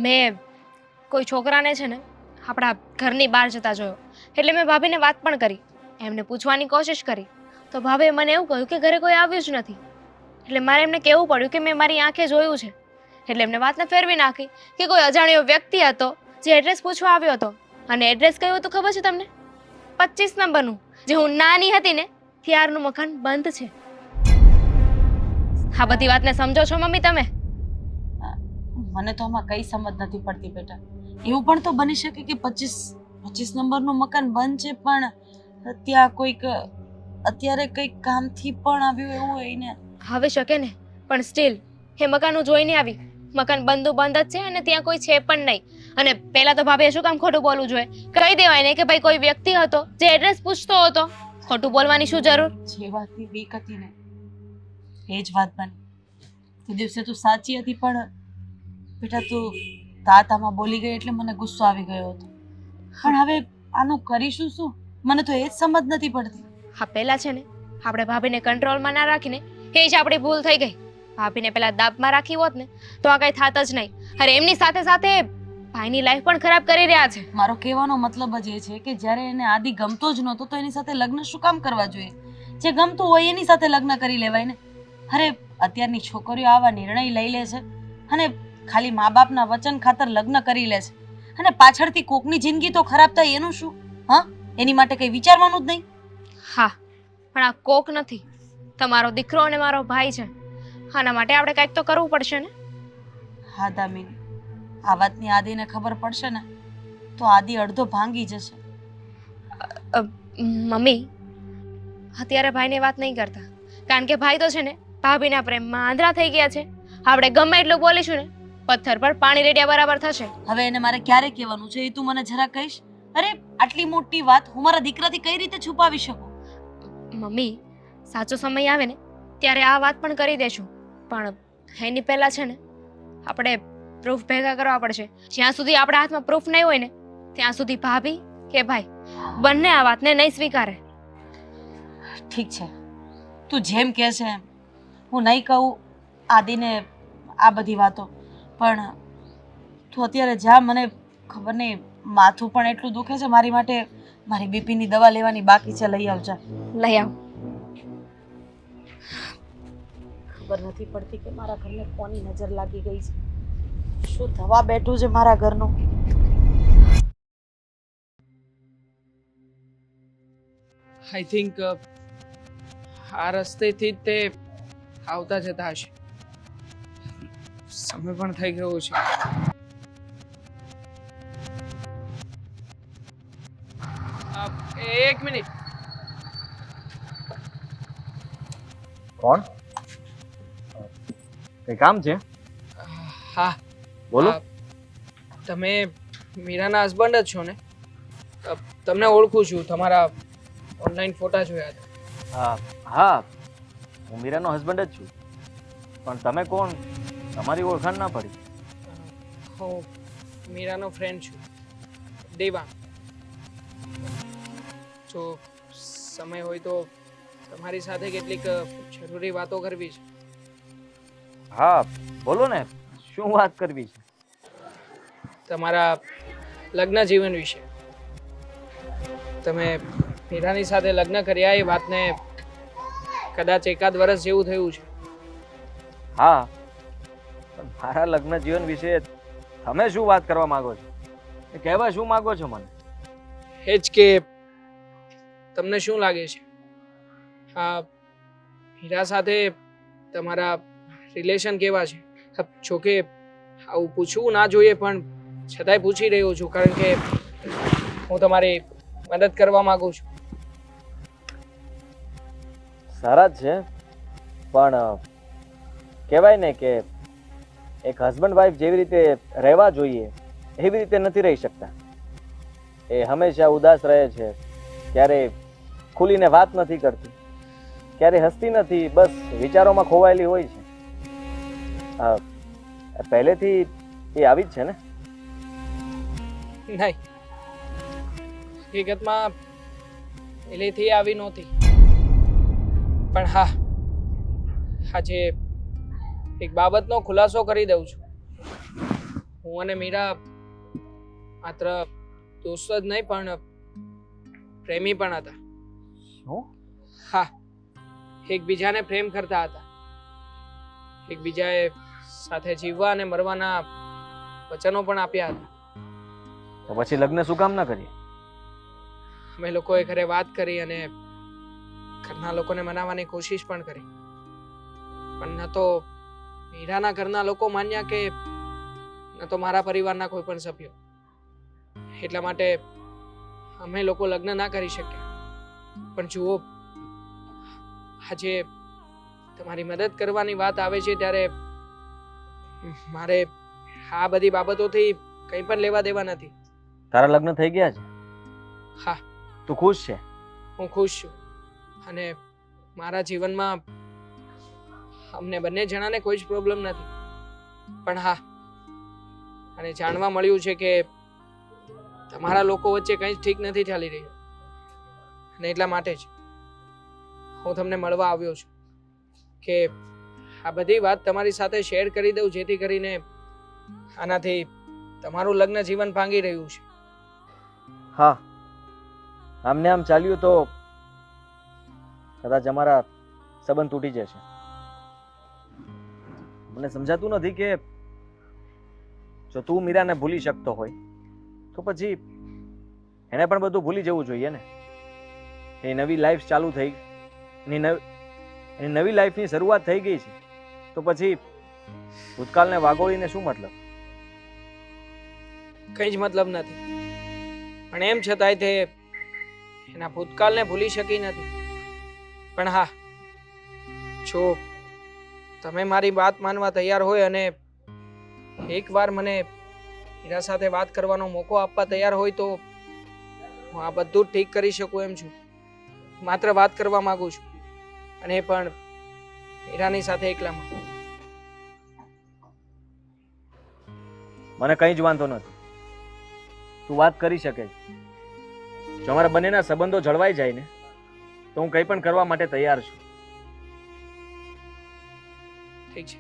મેં કોઈ છોકરાને છે ને આપણા ઘરની બહાર જતા જોયો, એટલે મેં ભાભીને વાત પણ કરી, એમને પૂછવાની કોશિશ કરી, તો ભાભીએ મને એવું કહ્યું કે ઘરે કોઈ આવ્યું જ નથી. એટલે મારે એમને કહેવું પડ્યું કે મેં મારી આંખે જોયું છે. એટલે એમને વાતને ફેરવી નાખી કે કોઈ અજાણ્યો વ્યક્તિ હતો જે એડ્રેસ પૂછવા આવ્યો હતો. અને એડ્રેસ કયું હતું ખબર છે તમને? 25 નંબરનું, જે હું નાની હતી ને ત્યારનું મકાન બંધ છે. આ બધી વાતને સમજો છો મમ્મી તમે? મને તો આમાં કઈ સમજ નથી પડતી બેટા. એવું પણ તો બની શકે કે 25 નંબરનું મકાન બંધ છે, પણ ત્યાં કોઈક અત્યારે કંઈક કામથી પણ આવ્યું એવું હોય ને. હવે શકે ને, પણ સ્ટીલ એ મકાન હું જોઈને આવી. મકાન બંધ જ છે અને ત્યાં કોઈ છે પણ નહીં. અને પહેલા તો ભાભીએ શું કામ ખોટું બોલવું જોઈએ? કહી દેવાય ને કે ભાઈ કોઈ વ્યક્તિ હતો જે એડ્રેસ પૂછતો હતો. ખોટું બોલવાની શું જરૂર? જે વાતની બીક હતી ને એ જ વાત બની. તે દિવસે તું સાચી હતી, પણ બેટા તું તાતામાં બોલી ગઈ એટલે મને ગુસ્સો આવી ગયો હતો. પણ હવે આનું કરીશું શું? મને તો એ જ સમજ નથી પડતી. હા, પહેલા છે ને આપણે ભાભીને કંટ્રોલમાં ના રાખીને એ જ આપણી ભૂલ થઈ ગઈ. ભાભીને પહેલા દાબમાં રાખી હોત ને તો આ કંઈ થાત જ નહીં. અરે એમની સાથે સાથે ભાઈની લાઈફ પણ ખરાબ કરી રહ્યા છે. મારો કહેવાનો મતલબ જ એ છે કે જ્યારે એને આદિ ગમતો જ નહોતો તો એની સાથે લગ્ન શું કામ કરવા જોઈએ? જે ગમતું હોય એની સાથે લગ્ન કરી લેવાય ને. અરે અત્યારની છોકરીઓ આવા નિર્ણય લઈ લે છે અને ખાલી મા બાપના વચન ખાતર લગ્ન કરી લે છે, અને પાછળથી કોકની જિંદગી તો ખરાબ થાય એનું શું? હા, એની માટે કંઈ વિચારવાનું જ નહીં. હા, પણ આ કોક નથી, તમારો દીકરો અને મારો ભાઈ છે. આના માટે આપણે કંઈક તો કરવું પડશે ને. હા દામિની, આ વાતની આદિને ખબર પડશે ને તો આદિ અડધો ભાંગી જશે. મમ્મી, અત્યારે ભાઈને વાત નહીં કરતા, કારણ કે ભાઈ તો છે ને ભાભીના પ્રેમમાં આંધળા થઈ ગયા છે. આપણે ગમે એટલું બોલીશું ને પથ્થર પર પાણી રેડ્યા બરાબર થશે. હવે એને મારે ક્યારે કહેવાનું છે એ તું મને જરા કહીશ? અરે આટલી મોટી વાત હું મારા દીકરાથી કઈ રીતે છુપાવી શકું? મમ્મી, સાચો સમય આવે ને ત્યારે આ વાત પણ કરી દેશું, પણ એની પહેલા છે ને આપણે પ્રૂફ ભેગા કરવા પડશે. જ્યાં સુધી આપણા હાથમાં પ્રૂફ નહીં હોય ને ત્યાં સુધી ભાભી કે ભાઈ બંને આ વાતને નહીં સ્વીકારે. ઠીક છે, તું જેમ કહે છે એમ. હું નહીં કહું આદિને આ બધી વાતો, પણ તું અત્યારે જા. મને ખબર નહીં, માથું પણ એટલું દુખે છે મારી માટે. મારી બીપીની દવા લેવાની બાકી છે, લઈ આવજા. લઈ આવ. ખબર નથી પડતી કે મારા ઘરને કોની નજર લાગી ગઈ છે. શું થવા બેઠું છે મારા ઘરનું? આઈ થિંક આ રસ્તેથી જ તે આવતા જતા હશે. સમય પણ થઈ ગયો છે. એક મિનિટ. કોણ? કઈ કામ છે? હા, બોલો. તમે મીરાના હસબન્ડ જ છો ને? તમને ઓળખું છું, તમારા ઓનલાઈન ફોટા જોયા હતા. હા, હું મીરાનો હસબન્ડ જ છું. પણ તમે કોણ તમારી ઓળખાણ ના પડી. હું મીરાનો ફ્રેન્ડ છું, દેવાંગ. જો સમય હોય તો તમારી સાથે કેટલીક જરૂરી વાતો કરવી છે. હા બોલો ને, શું વાત કરવી છે? તમારા લગ્ન જીવન વિશે. તમે મીરાની સાથે લગ્ન કર્યા એ વાતને કદાચ એકાદ વર્ષ જેવું થયું છે. હા, પણ મારા લગ્ન જીવન વિશે તમે શું વાત કરવા માંગો છો? એ કહેવા શું માંગો છો મને? એ જ કે તમને શું લાગે છે આ મીરા સાથે તમારા રિલેશન કેવા છે? જોકે આવું પૂછવું ના જોઈએ, પણ છતાંય પૂછી રહ્યો છું, કારણ કે હું તમારી મદદ કરવા માંગુ છું. સારા જ છે, પણ કહેવાય ને કે એક હસબન્ડ વાઈફ જેવી રીતે રહેવા જોઈએ એવી રીતે નથી રહી શકતા. એ હંમેશા ઉદાસ રહે છે, ક્યારે ખુલીને વાત નથી કરતી, ક્યારે હસતી નથી, બસ વિચારોમાં ખોવાયેલી હોય છે. પહેલેથી એ આવી જ છે ને? નહીં, હકીકતમાં પહેલેથી આવી નહોતી, પણ હા, આજે એક બાબતનો ખુલાસો કરી દઉં છું. હું અને મીરા માત્ર દોસ્ત જ નહીં, પણ પ્રેમી પણ હતા. શું? હા, એકબીજાને પ્રેમ કરતા હતા. એકબીજાએ સાથે જીવવા અને મરવાના વચનો પણ આપ્યા હતા. તો પછી લગ્ન શું કામ ના કરીએ? અમે લોકોએ ઘરે વાત કરી અને ઘરના લોકોને મનાવવાની કોશિશ પણ કરી, પણ ન તો મીરાના ઘરના લોકો માન્યા કે ન તો મારા પરિવારના કોઈ પણ સભ્યો. એટલા માટે અમે લોકો લગ્ન ના કરી શક્યા. પણ જુઓ, આજે તમારી મદદ કરવાની વાત આવે છે ત્યારે મારે આ બધી બાબતોથી કંઈ પણ લેવા દેવા નથી. તારા લગ્ન થઈ ગયા છે? હા, તું ખુશ છે? હું ખુશ છું, અને મારા જીવનમાં અમને બંને જણાને કોઈ જ પ્રોબ્લેમ નથી. પણ હા, અને જાણવા મળ્યું છે કે તમારા લોકો વચ્ચે કંઈ જ ઠીક નથી ચાલી રહ્યું, અને એટલા માટે જ હું તમને મળવા આવ્યો છું કે આ બધી વાત તમારી સાથે શેર કરી દઉં, જેથી કરીને આનાથી તમારું લગ્ન જીવન ભાંગી રહ્યું છે. હા, આમને આમ ચાલ્યું તો કદાચ અમારા સંબંધ તૂટી જશે. મને સમજાતું નથી કે જો તું મીરાને ભૂલી શકતો હોય તો પછી એને પણ બધું ભૂલી જવું જોઈએ ને. એ નવી લાઈફ ચાલુ થઈ, એની નવી લાઈફની શરૂઆત થઈ ગઈ છે, તો પછી ભૂતકાળને વાગોળીને શું મતલબ? કંઈ જ મતલબ નથી, પણ એમ છતાંય તે એના ભૂતકાળને ભૂલી શકી નથી. પણ હા, જો તમે મારી વાત માનવા તૈયાર હોય અને એકવાર મને હીરા સાથે વાત કરવાનો મોકો આપવા તૈયાર હોય તો હું આ બધું જ ઠીક કરી શકું એમ છું. માત્ર વાત કરવા માંગુ છું, અને એ પણ હીરાની સાથે એકલામાં. મને કંઈ જ વાંધો નથી, તું વાત કરી શકે છે. જો અમારા બંનેના સંબંધો જળવાઈ જાય ને તો હું કંઈ પણ કરવા માટે તૈયાર છું. ઠીક છે.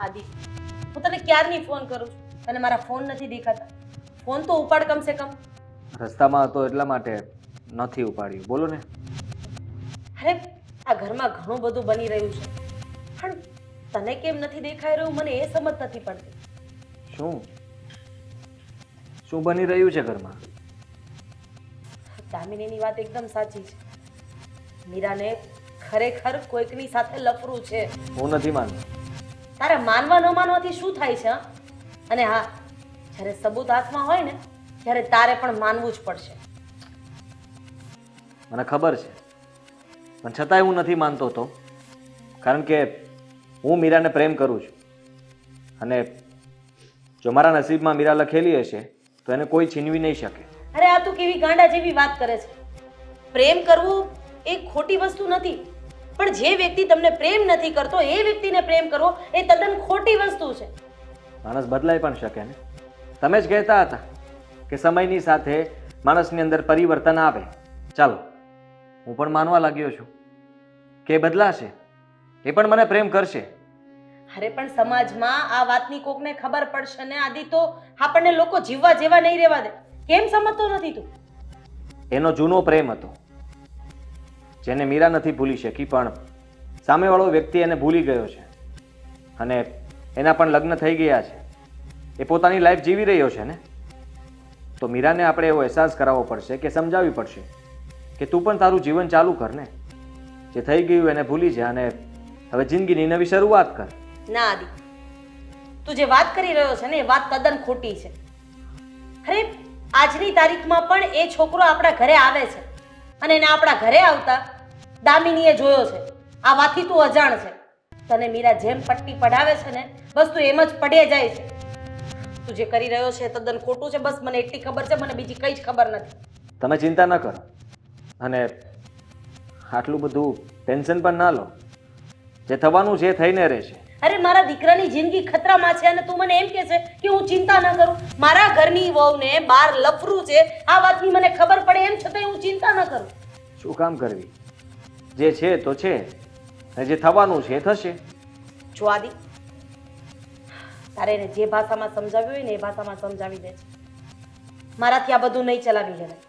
આદિ, હું તને ક્યારની ફોન કરું છું, તને મારા ફોન નથી દેખાતા? ફોન તો ઉપાડ કમસે કમ. રસ્તામાં હતો એટલા માટે નથી ઉપાડ્યું. બોલો ને. અરે, આ ઘરમાં ઘણું બધું બની રહ્યું છે, પણ તને કેમ નથી દેખાઈ રહ્યું મને એ સમજ નથી પડતી. શું શું બની રહ્યું છે ઘરમાં? દામિનીની વાત એકદમ સાચી છે. મીરાને ખરેખર કોઈકની સાથે લફરું છે. હું નથી માનતો. તારે માનવા ન માનવાથી શું થાય છે? અને હા, જ્યારે સબૂત હાથમાં હોય ને ત્યારે તારે પણ માનવું જ પડશે. મને ખબર છે, પણ છતાંય હું નથી માનતો તો, કારણ કે હું મીરાને પ્રેમ કરું છું અને જો મારા નસીબમાં મીરા લખેલી હશે તો એને કોઈ છીનવી નહીં શકે. અરે આ તું કેવી ગાંડા જેવી વાત કરે છે. પ્રેમ કરવું એ ખોટી વસ્તુ નથી, પણ જે વ્યક્તિ તમને પ્રેમ નથી કરતો એ વ્યક્તિને પ્રેમ કરવો એ તદ્દન ખોટી વસ્તુ છે. માણસ બદલાઈ પણ શકે ને. તમે જ કહેતા હતા કે સમયની સાથે માણસની અંદર પરિવર્તન આવે. ચાલો, હું પણ માનવા લાગ્યો છું કે એ બદલાશે, એ પણ મને પ્રેમ કરશે. અરે પણ સમાજમાં આ વાતની કોકને ખબર પડશે ને આદિ તો આપણને લોકો જીવવા જેવા નહીં રહેવા દે. કેમ સમજતો નથી તું? એનો જૂનો પ્રેમ હતો જેને મીરા નથી ભૂલી શકી, પણ સામેવાળો વ્યક્તિ એને ભૂલી ગયો છે અને એના પણ લગ્ન થઈ ગયા છે. એ પોતાની લાઈફ જીવી રહ્યો છે ને. તો મીરાને આપણે એવો અહેસાસ કરાવવો પડશે કે સમજાવવી પડશે કે તું પણ તારું જીવન ચાલુ કર ને. જે થઈ ગયું એને ભૂલી જા અને હવે જિંદગીની નવી શરૂઆત કર. ના આદિ, તું જે વાત કરી રહ્યો છે ને એ વાત તદ્દન ખોટી છે. અરે આજની તારીખમાં પણ એ છોકરો આપણા ઘરે આવે છે અને એને આપણા ઘરે આવતા દામિનીએ જોયો છે. આ વાતથી તું અજાણ છે. તને મીરા જેમ પટ્ટી પઢાવે છે ને બસ તું એમ જ પડે જાય છે. તું જે કરી રહ્યો છે તદ્દન ખોટું છે. બસ મને એટલી ખબર છે, મને બીજી કઈ જ ખબર નથી. તમે ચિંતા ન કરો અને આટલું બધું ટેન્શન પણ ના લો. જે થવાનું છે એ થઈને રહેશે. અરે મારા દીકરાની જિંદગી ખતરામાં છે અને તું મને એમ કહે છે કે હું ચિંતા ન કરું? મારા ઘરની વહુને બહાર લફરું છે આ વાતની મને ખબર પડે એમ છતાંય હું ચિંતા ન કરું? શું કામ કરવી? જે છે તો છે અને જે થવાનું છે એ થશે. જો આદિ, તારે એને જે ભાષામાં સમજાવ્યું હોય ને એ ભાષામાં સમજાવી દે છે. મારાથી આ બધું નહીં ચલાવી લેવાય.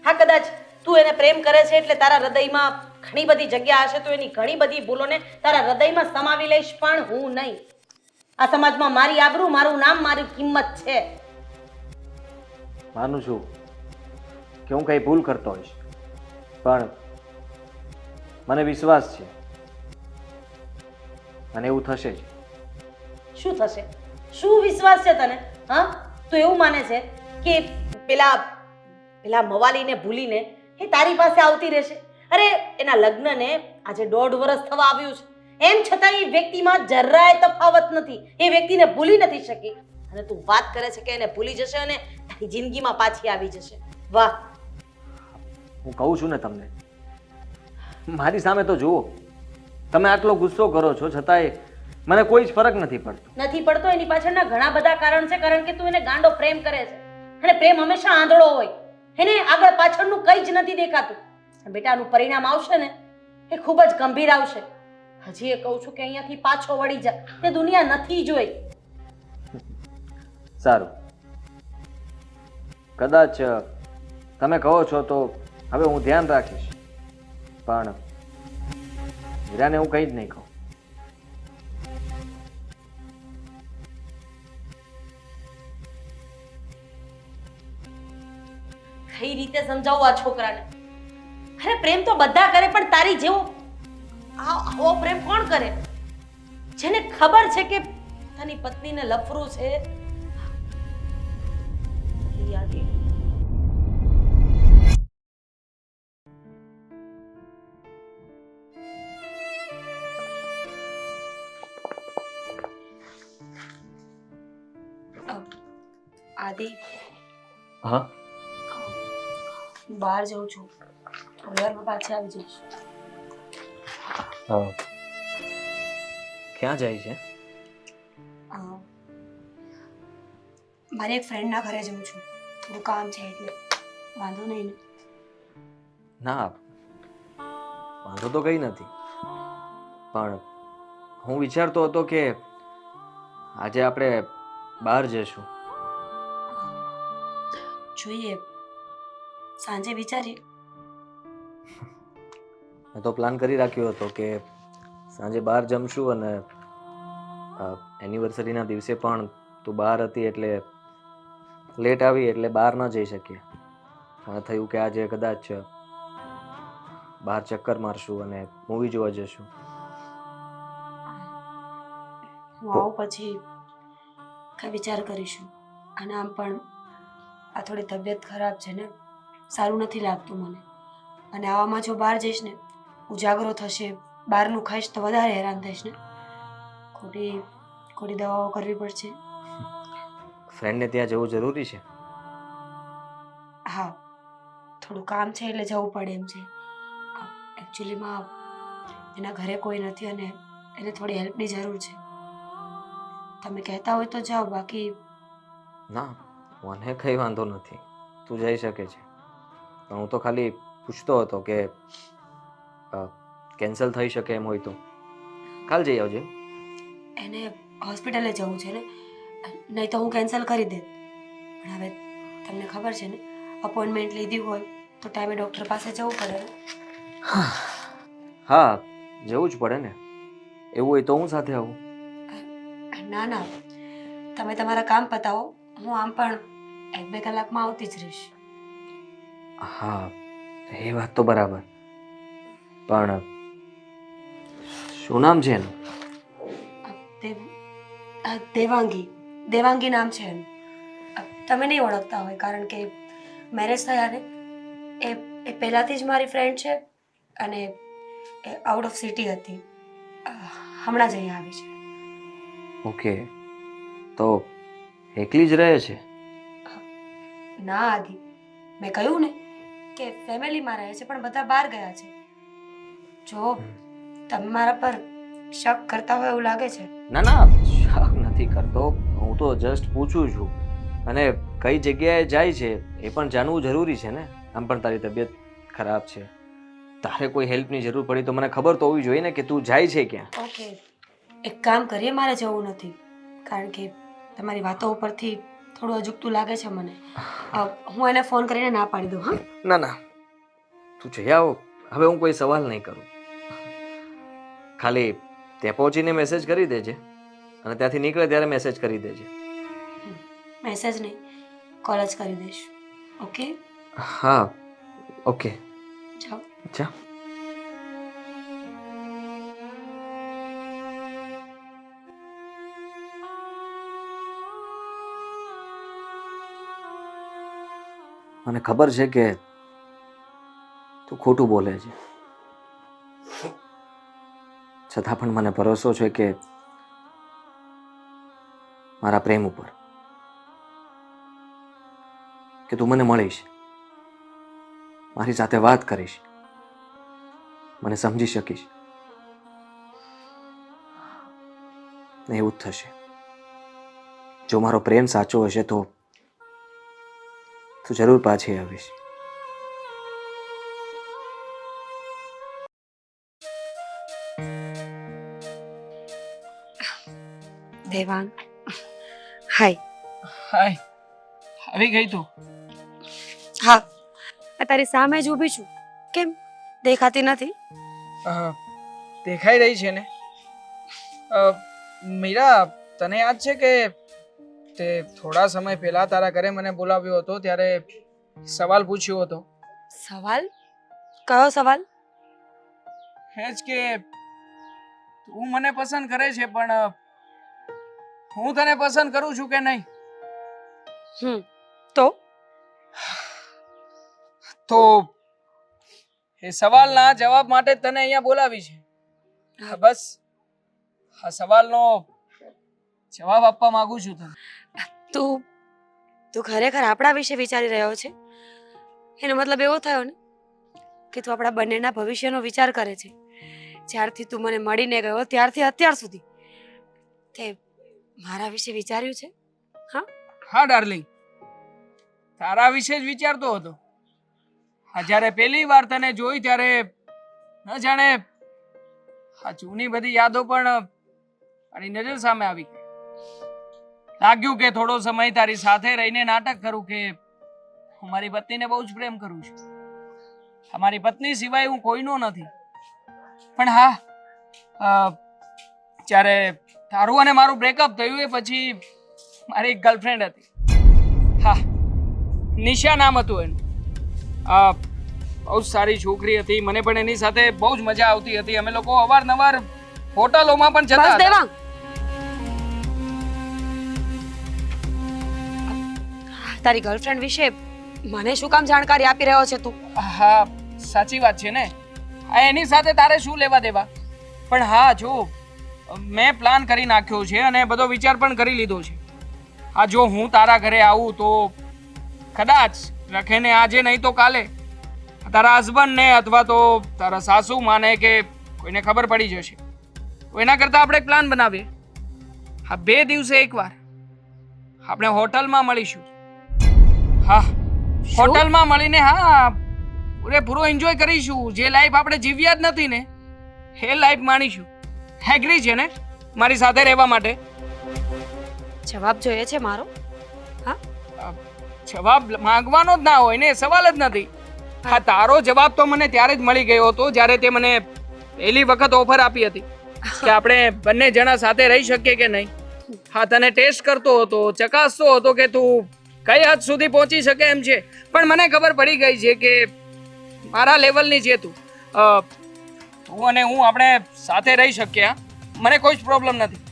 હા, કદાચ તું એને પ્રેમ કરે છે એટલે તારા હૃદયમાં ઘણી બધી જગ્યા હશે તો એની ઘણી બધી ભૂલોને તારા હૃદયમાં સમાવી લઈશ, પણ હું નહીં. આ સમાજમાં મારી આબરૂ, મારું નામ, મારી કિંમત છે. માનું છું કે હું કંઈ ભૂલ કરતો હોઈશ, પણ મને વિશ્વાસ છે અને એવું થશે જ. શું થશે? શું વિશ્વાસ છે તને? હા, તું એવું માને છે કે પેલા મવાલીને ભૂલીને એ તારી પાસે આવતી રહેશે? અરે એના લગ્નને આજે 1.5 વર્ષ થવા આવ્યું છે, એમ છતાં એ વ્યક્તિમાં જરાય તફાવત નથી. એ વ્યક્તિને ભૂલી નથી શકી અને તું વાત કરે છે કે એને ભૂલી જશે અને તારી જિંદગીમાં પાછી આવી જશે. વાહ! હું કહું છું ને તમને, મારી સામે તો જુઓ. તમે આટલો ગુસ્સો કરો છો છતાંય મને કોઈ જ ફરક નથી પડતો. નથી પડતો એની પાછળના ઘણા બધા કારણ છે, કારણ કે તું એને ગાંડો પ્રેમ કરે છે અને પ્રેમ હંમેશા આંધળો હોય. એને આગળ પાછળનું કંઈ જ નથી દેખાતું. બેટાનું પરિણામ આવશે ને એ ખૂબ જ ગંભીર આવશે. હજી એ કહું છું કે અહીંયાથી પાછો વળી જા. તે દુનિયા નથી જોઈ. સારું, કદાચ તમે કહો છો તો હવે હું ધ્યાન રાખીશ, પણ મીરાને હું કંઈ જ નહીં કહું. કઈ રીતે સમજાવું આ છોકરાને? અરે પ્રેમ તો બધા કરે, પણ તારી જેવો આવો પ્રેમ કોણ કરે? જેને ખબર છે કે તારી પત્નીને લફરું છે. યાદી. આદિ, હા, હું બહાર જાઉં છું, થોડી વારમાં પાછી આવી જઈશ. ક્યાં જાય છે? મારી એક ફ્રેન્ડના ઘરે જાઉં છું, થોડું કામ છે એટલે. વાંધો નહીં ને? ના, વાંધો તો કંઈ નથી, પણ હું વિચારતો હતો કે આજે આપણે બહાર જઈશું. જોઈએ, સાંજે વિચારીએ. મેં તો પ્લાન કરી રાખ્યો હતો કે સાંજે બહાર જમશું અને એનિવર્સરીના દિવસે પણ તું બહાર હતી એટલે લેટ આવી એટલે બહાર ન જઈ શકીએ. અને થયું કે આજે કદાચ બહાર ચક્કર મારશું અને મૂવી જોવા જશું. હું આવું પછી કંઈ વિચાર કરીશું. અને આમ પણ આ થોડી તબિયત ખરાબ છે ને, સારું નથી લાગતું મને. અને આવામાં જો બહાર જઈશ ને ઉજાગરો થશે, બહારનું ખાઈશ તો વધારે હેરાન થઈશ ને. ખોટી ખોટી દવાઓ કરવી પડશે. ફ્રેન્ડને ત્યાં જવું જરૂરી છે. હા, થોડું કામ છે એટલે જવું પડે એમ છે. એકચ્યુઅલીમાં એના ઘરે કોઈ નથી અને એને થોડી હેલ્પની જરૂર છે. તમે કહેતા હોય તો જાઓ, બાકી ના, મને કંઈ વાંધો નથી, તું જઈ શકે છે. પણ હું તો ખાલી પૂછતો હતો કે કેન્સલ થઈ શકે એમ હોય તો કાલ જઈ આવજે. એને હોસ્પિટલે જવું છે ને, નહીં તો હું કેન્સલ કરી દે. પણ હવે તમને ખબર છે ને, અપોઇન્ટમેન્ટ લીધી હોય તો ટાઈમે ડૉક્ટર પાસે જવું પડે. હા, જવું જ પડે ને. એવું હોય તો હું સાથે આવું. ના ના, તમે તમારા કામ પતાવો, હું આમ પણ 1-2 કલાકમાં આવતી જ રહીશ. હા, એ વાત તો બરાબર. પણ શું નામ છે એનું? દેવાંગી, દેવાંગી નામ છે એનું. તમે નહીં ઓળખતા હોય, કારણ કે મેરેજ થયા ને એ પહેલાંથી જ મારી ફ્રેન્ડ છે અને એ આઉટ ઓફ સિટી હતી, હમણાં જ અહીંયા આવી છે. ઓકે, તો એકલી જ રહે છે? ના આદિ, મેં કહ્યું ને કે ફેમિલીમાં રહે છે પણ બધા બહાર ગયા છે. જો તમે મારા પર શક કરતા હોય એવું લાગે છે. ના ના, શક નથી કરતો, હું તો જસ્ટ પૂછું છું. અને કઈ જગ્યાએ જાય છે એ પણ જાણવું જરૂરી છે ને. આમ પણ તારી તબિયત ખરાબ છે, તારે કોઈ હેલ્પની જરૂર પડી તો મને ખબર તો હોવી જોઈએ ને કે તું જાય છે ક્યાં. ઓકે, એક કામ કરીએ, મારે જવું નથી, કારણ કે તમારી વાતો ઉપરથી થોડું અજુગતું લાગે છે મને. હું એને ફોન કરીને ના પાડી દઉં. હા, ના ના, તું જઈ આવો. હવે હું કોઈ સવાલ નહીં કરું. ખાલી ત્યાં પહોંચીને મેસેજ કરી દેજે અને ત્યાંથી નીકળે ત્યારે મેસેજ કરી દેજે. મેસેજ નહીં, કોલ જ કરી દઈશ. ઓકે, હા, ઓકે, જાઓ. જા. મને ખબર છે કે તું ખોટું બોલે છે, છતાં પણ મને ભરોસો છે કે મારા પ્રેમ ઉપર કે તું મને મળીશ, મારી સાથે વાત કરીશ, મને સમજી શકીશ. ને એવું જ થશે. જો મારો પ્રેમ સાચો હશે તો તું જરૂર પાછી આવીશ. દેવાંગ, હાય. હાય, આવી ગઈ તું? હા, આ તારી સામે જ ઊભી છું. કેમ દેખાતી નથી? દેખાઈ રહી છે ને. મીરા, તને યાદ છે કે તે થોડા સમય પહેલા તારા ઘરે મને બોલાવ્યો હતો ત્યારે સવાલ પૂછ્યો હતો? સવાલ? કયો સવાલ? હે જ કે તું મને પસંદ કરે છે પણ હું તને પસંદ કરું છું કે નહીં? તો તો એ સવાલના જવાબ માટે તને અહીંયા બોલાવી છે. બસ આ સવાલનો જવાબ આપવા માંગુ છું તને. તું ખરેખર આપણા વિશે વિચારી રહ્યો છે? એનો મતલબ એવો થયો ને કે તું આપણા બંનેના ભવિષ્યનો વિચાર કરે છે. જ્યારથી તું મને મળીને ગયો ત્યારથી અત્યાર સુધી તે મારા વિશે વિચાર્યું છે? હા ડાર્લિંગ, તારા વિશે જ વિચારતો હતો. જ્યારે પહેલી વાર તને જોઈ ત્યારે ન જાણે આ જૂની બધી યાદો પણ મારી નજર સામે આવી. લાગ્યું કે થોડો સમય તારી સાથે રહીને નાટક કરું કે હું મારી પત્નીને બહુ જ પ્રેમ કરું છું. અમારી પત્ની સિવાય હું કોઈનો નથી. પણ હા, જ્યારે તારું અને મારું બ્રેકઅપ થયું એ પછી મારી એક ગર્લફ્રેન્ડ હતી. હા, નિશા નામ હતું એનું. બહુ જ સારી છોકરી હતી. મને પણ એની સાથે બહુ જ મજા આવતી હતી. અમે લોકો અવારનવાર હોટલોમાં પણ જતા હતા. દેવાંગ, તારી ગર્લફ્રેન્ડ વિશે મને શું કામ જાણકારી આપી રહ્યો છે તું? હા, સાચી વાત છે ને, આ એની સાથે તારે શું લેવા દેવા? પણ હા જો મેં પ્લાન કરી નાખ્યો છે અને બધો વિચાર પણ કરી લીધો છે. હા જો હું તારા ઘરે આવું તો કદાચ રખેને આજે નહીં તો કાલે તારા હસબન્ડને અથવા તો તારા સાસુ માને કે કોઈને ખબર પડી જશે. તો એના કરતાં આપણે એક પ્લાન બનાવીએ. હા 2 દિવસે એકવાર આપણે હોટલમાં મળીશું. હા હોટલમાં મળીને હા પૂરેપૂરો એન્જોય કરીશું. જે લાઈફ આપણે જીવ્યા જ નથી ને એ લાઈફ માણીશું. એગ્રી છે ને મારી સાથે રહેવા માટે? જવાબ જોઈએ છે મારો? જવાબ માંગવાનો જ ના હોય ને, સવાલ જ નથી. હા તારો જવાબ તો મને ત્યારે જ મળી ગયો હતો જ્યારે તે મને પહેલી વખત ઓફર આપી હતી કે આપણે બંને જણા સાથે રહી શકીએ કે નહીં. હા તને ટેસ્ટ કરતો હતો, ચકાસતો હતો કે તું કઈ હદ સુધી પહોંચી શકે એમ છે. પણ મને ખબર પડી ગઈ છે કે મારા લેવલની છે તું. તું અને હું આપણે સાથે રહી શકીએ. હા મને કોઈ જ પ્રોબ્લેમ નથી.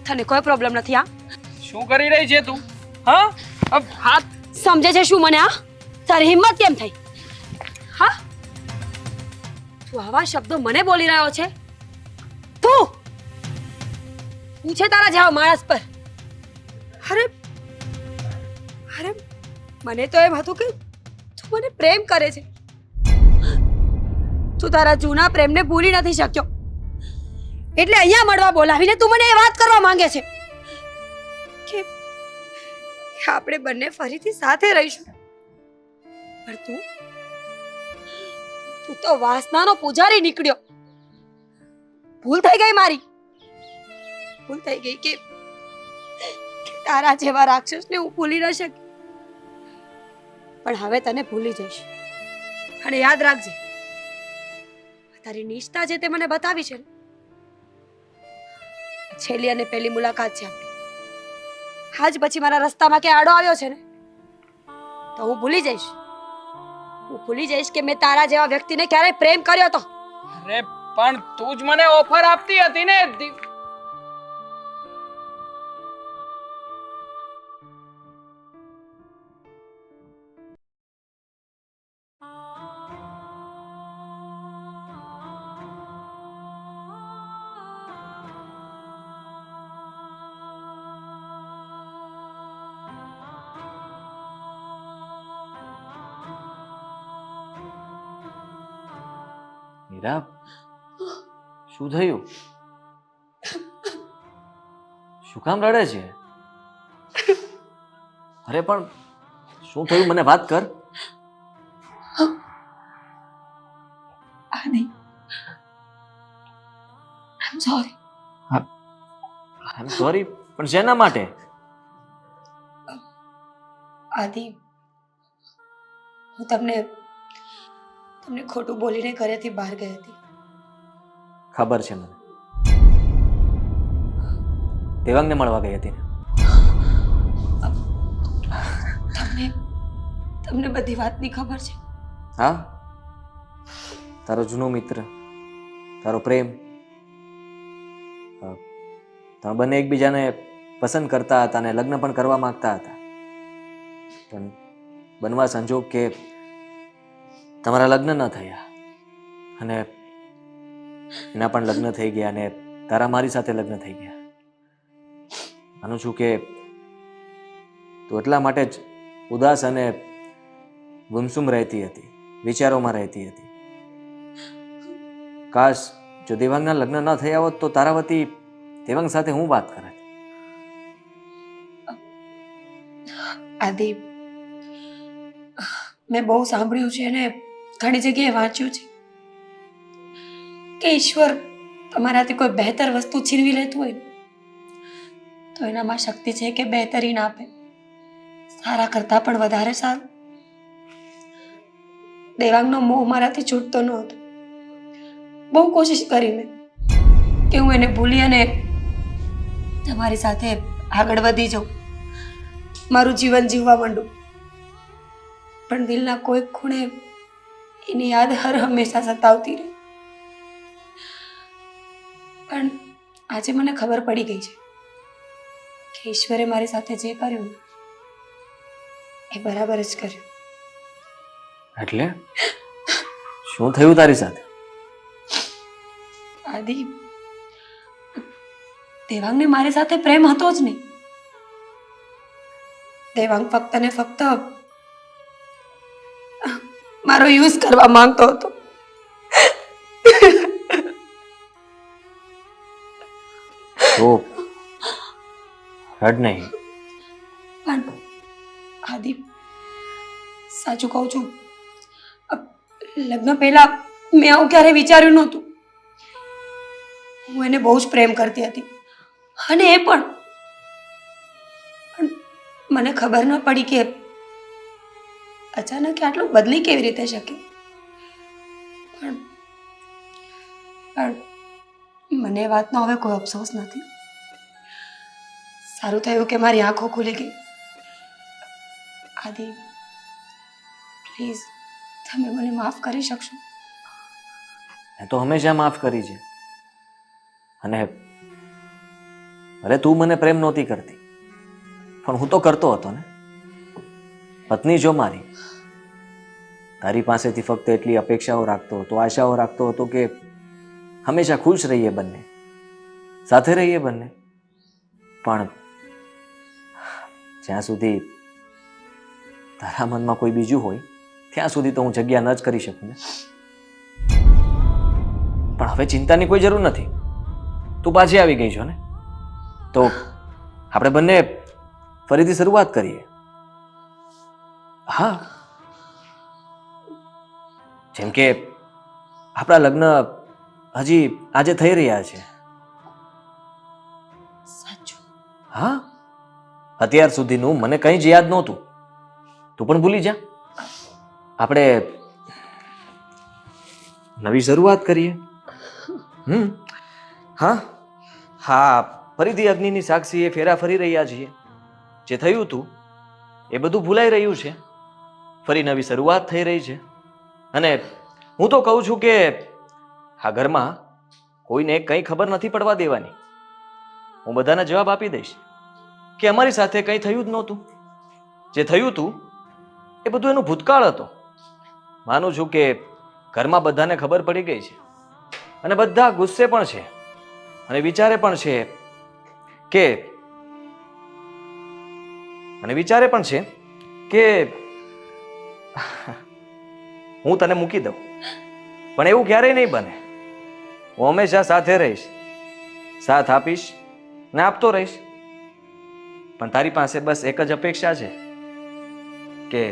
તને કોઈ પ્રોબ્લેમ નથી? હા શું કરી રહી છે તું? હા હાથ સમજે છે શું મને? તારી હિંમત કેમ થઈ? હા તું આવા શબ્દો મને બોલી રહ્યો છે? તું પૂછે તારા જેવા માણસ પર? અરે અરે મને તો એમ હતું કે તું મને પ્રેમ કરે છે. તું તારા જૂના પ્રેમને ભૂલી નથી શક્યો એટલે અહીંયા મળવા બોલાવીને તું મને એ વાત કરવા માંગે છે કે આપણે બંને ફરીથી સાથે રહીશું. પણ તું તો વાસનાનો પૂજારી નીકળ્યો. ભૂલ થઈ ગઈ મારી. ભૂલ થઈ ગઈ કે તારા જેવા રાક્ષસને હું ભૂલી ન શકી. પણ હવે તને ભૂલી જઈશ. અને યાદ રાખજે તારી નિષ્ઠા જે તે મને બતાવી છે ને, છેલ્લી અને પહેલી મુલાકાત છે આપણી. આજ પછી મારા રસ્તામાં કે આડો આવ્યો છે ને તો હું ભૂલી જઈશ. હું ભૂલી જઈશ કે મેં તારા જેવા વ્યક્તિને ક્યારેય પ્રેમ કર્યો હતો. અરે પણ તું જ મને ઓફર આપતી હતી ને. મીરા, શું થયું? શું કામ રડે છે? અરે પણ શું થયું મને વાત કર. આદિ આઈ સોરી. આઈ સોરી પણ શેના માટે? આદિ હું તમને ખોટું બોલીને ઘરેથી બહાર ગઈ હતી. ખબર છે મને. દેવાંગને મળવા ગઈ હતી ને? તમને બધી વાતની ખબર છે? હા, તારો જૂનો મિત્ર, તારો પ્રેમ, તમે બંને એકબીજાને પસંદ કરતા હતા અને લગ્ન પણ કરવા માંગતા હતા. પણ બનવા સંજોગ કે તમારા લગ્ન ન થયા અને એના પણ લગ્ન થઈ ગયા અને તારા મારી સાથે લગ્ન થઈ ગયા. માનું છું કે તું એટલા માટે જ ઉદાસ અને ગુમસુમ રહેતી હતી, વિચારોમાં રહેતી હતી. કાશ જો દેવાંગના લગ્ન ન થયા હોત તો તારા વતી દેવાંગ સાથે હું વાત કરત. આદિ મેં બહુ સાંભળ્યું છે અને ઘણી જગ્યાએ વાંચ્યું છે કે ઈશ્વર તમારાથી કોઈ બહેતર વસ્તુ છીનવી લેતું હોય તો એનામાં શક્તિ છે કે બહેતરીન આપે, સારા કરતાં પણ વધારે સારું. દેવાંગનો મોહ મારાથી છૂટતો નહોતો. બહુ કોશિશ કરી મેં કે હું એને ભૂલી અને તમારી સાથે આગળ વધી જાઉં, મારું જીવન જીવવા માંડું. પણ દિલના કોઈ ખૂણે એની યાદ હર હંમેશા સતાવતી રહી. પણ આજે મને ખબર પડી ગઈ છે કે ઈશ્વરે મારી સાથે જે કર્યું એ બરાબર જ કર્યું. એટલે શું થયું તારી સાથે? આદિ, દેવાંગને મારી સાથે પ્રેમ હતો જ નહીં. દેવાંગ ફક્ત ને ફક્ત મારો યુઝ કરવા માંગતો હતો. તો રડ નહીં. પણ આદિ, સાચું કહું છું, લગ્ન પહેલા મેં આવું ક્યારે વિચાર્યું નહોતું. હું એને બહુ જ પ્રેમ કરતી હતી અને એ પણ મને ખબર ન પડી કે અચાનક આટલું બદલી કેવી રીતે શકે. પણ મને એ વાતનો હવે કોઈ અફસોસ નથી. સારું થયું કે મારી આંખો ખુલી ગઈ. આદિ, પ્લીઝ તમે મને માફ કરી શકશો? મેં તો હંમેશા માફ કરી છે. અને ભલે તું મને પ્રેમ નહોતી કરતી, પણ હું તો કરતો હતો ને. પત્ની જો મારી, તારી પાસેથી ફક્ત એટલી અપેક્ષાઓ રાખતો હતો, આશાઓ રાખતો હતો કે હંમેશા ખુશ રહીએ બંને, સાથે રહીએ બંને. પણ જ્યાં સુધી તારા મનમાં કોઈ બીજું હોય ત્યાં સુધી તો હું જગ્યા ન જ કરી શકું ને. પણ હવે ચિંતાની કોઈ જરૂર નથી. તું પાછી આવી ગઈ છો ને, તો આપણે બંને ફરીથી શરૂઆત કરીએ. હા, જેમ કે આપણા લગ્ન હજી આજે થઈ રહ્યા છે. સાચું? હા, અત્યાર સુધીનું મને કંઈ જ યાદ નહોતું. તું પણ ભૂલી જા. આપણે નવી શરૂઆત કરીએ. હા હા, ફરીથી અગ્નિની સાક્ષીએ ફેરા ફરી રહ્યા છીએ. જે થયું હતું એ બધું ભૂલાઈ રહ્યું છે. ફરી નવી શરૂઆત થઈ રહી છે. અને હું તો કહું છું કે આ ઘરમાં કોઈને કંઈ ખબર નથી પડવા દેવાની. હું બધાને જવાબ આપી દઈશ કે અમારી સાથે કંઈ થયું જ નહોતું. જે થયું હતું એ બધું એનું ભૂતકાળ હતો. માનું છું કે ઘરમાં બધાને ખબર પડી ગઈ છે અને બધા ગુસ્સે પણ છે અને વિચારે પણ છે કે હું તને મૂકી દઉં. પણ એવું ક્યારેય નહીં બને. હું હંમેશા સાથે રહીશ, સાથ આપીશ ને આપતો રહીશ. પણ તારી પાસે બસ એક જ અપેક્ષા છે કે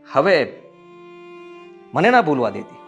હવે મને ના ભૂલવા દેતી.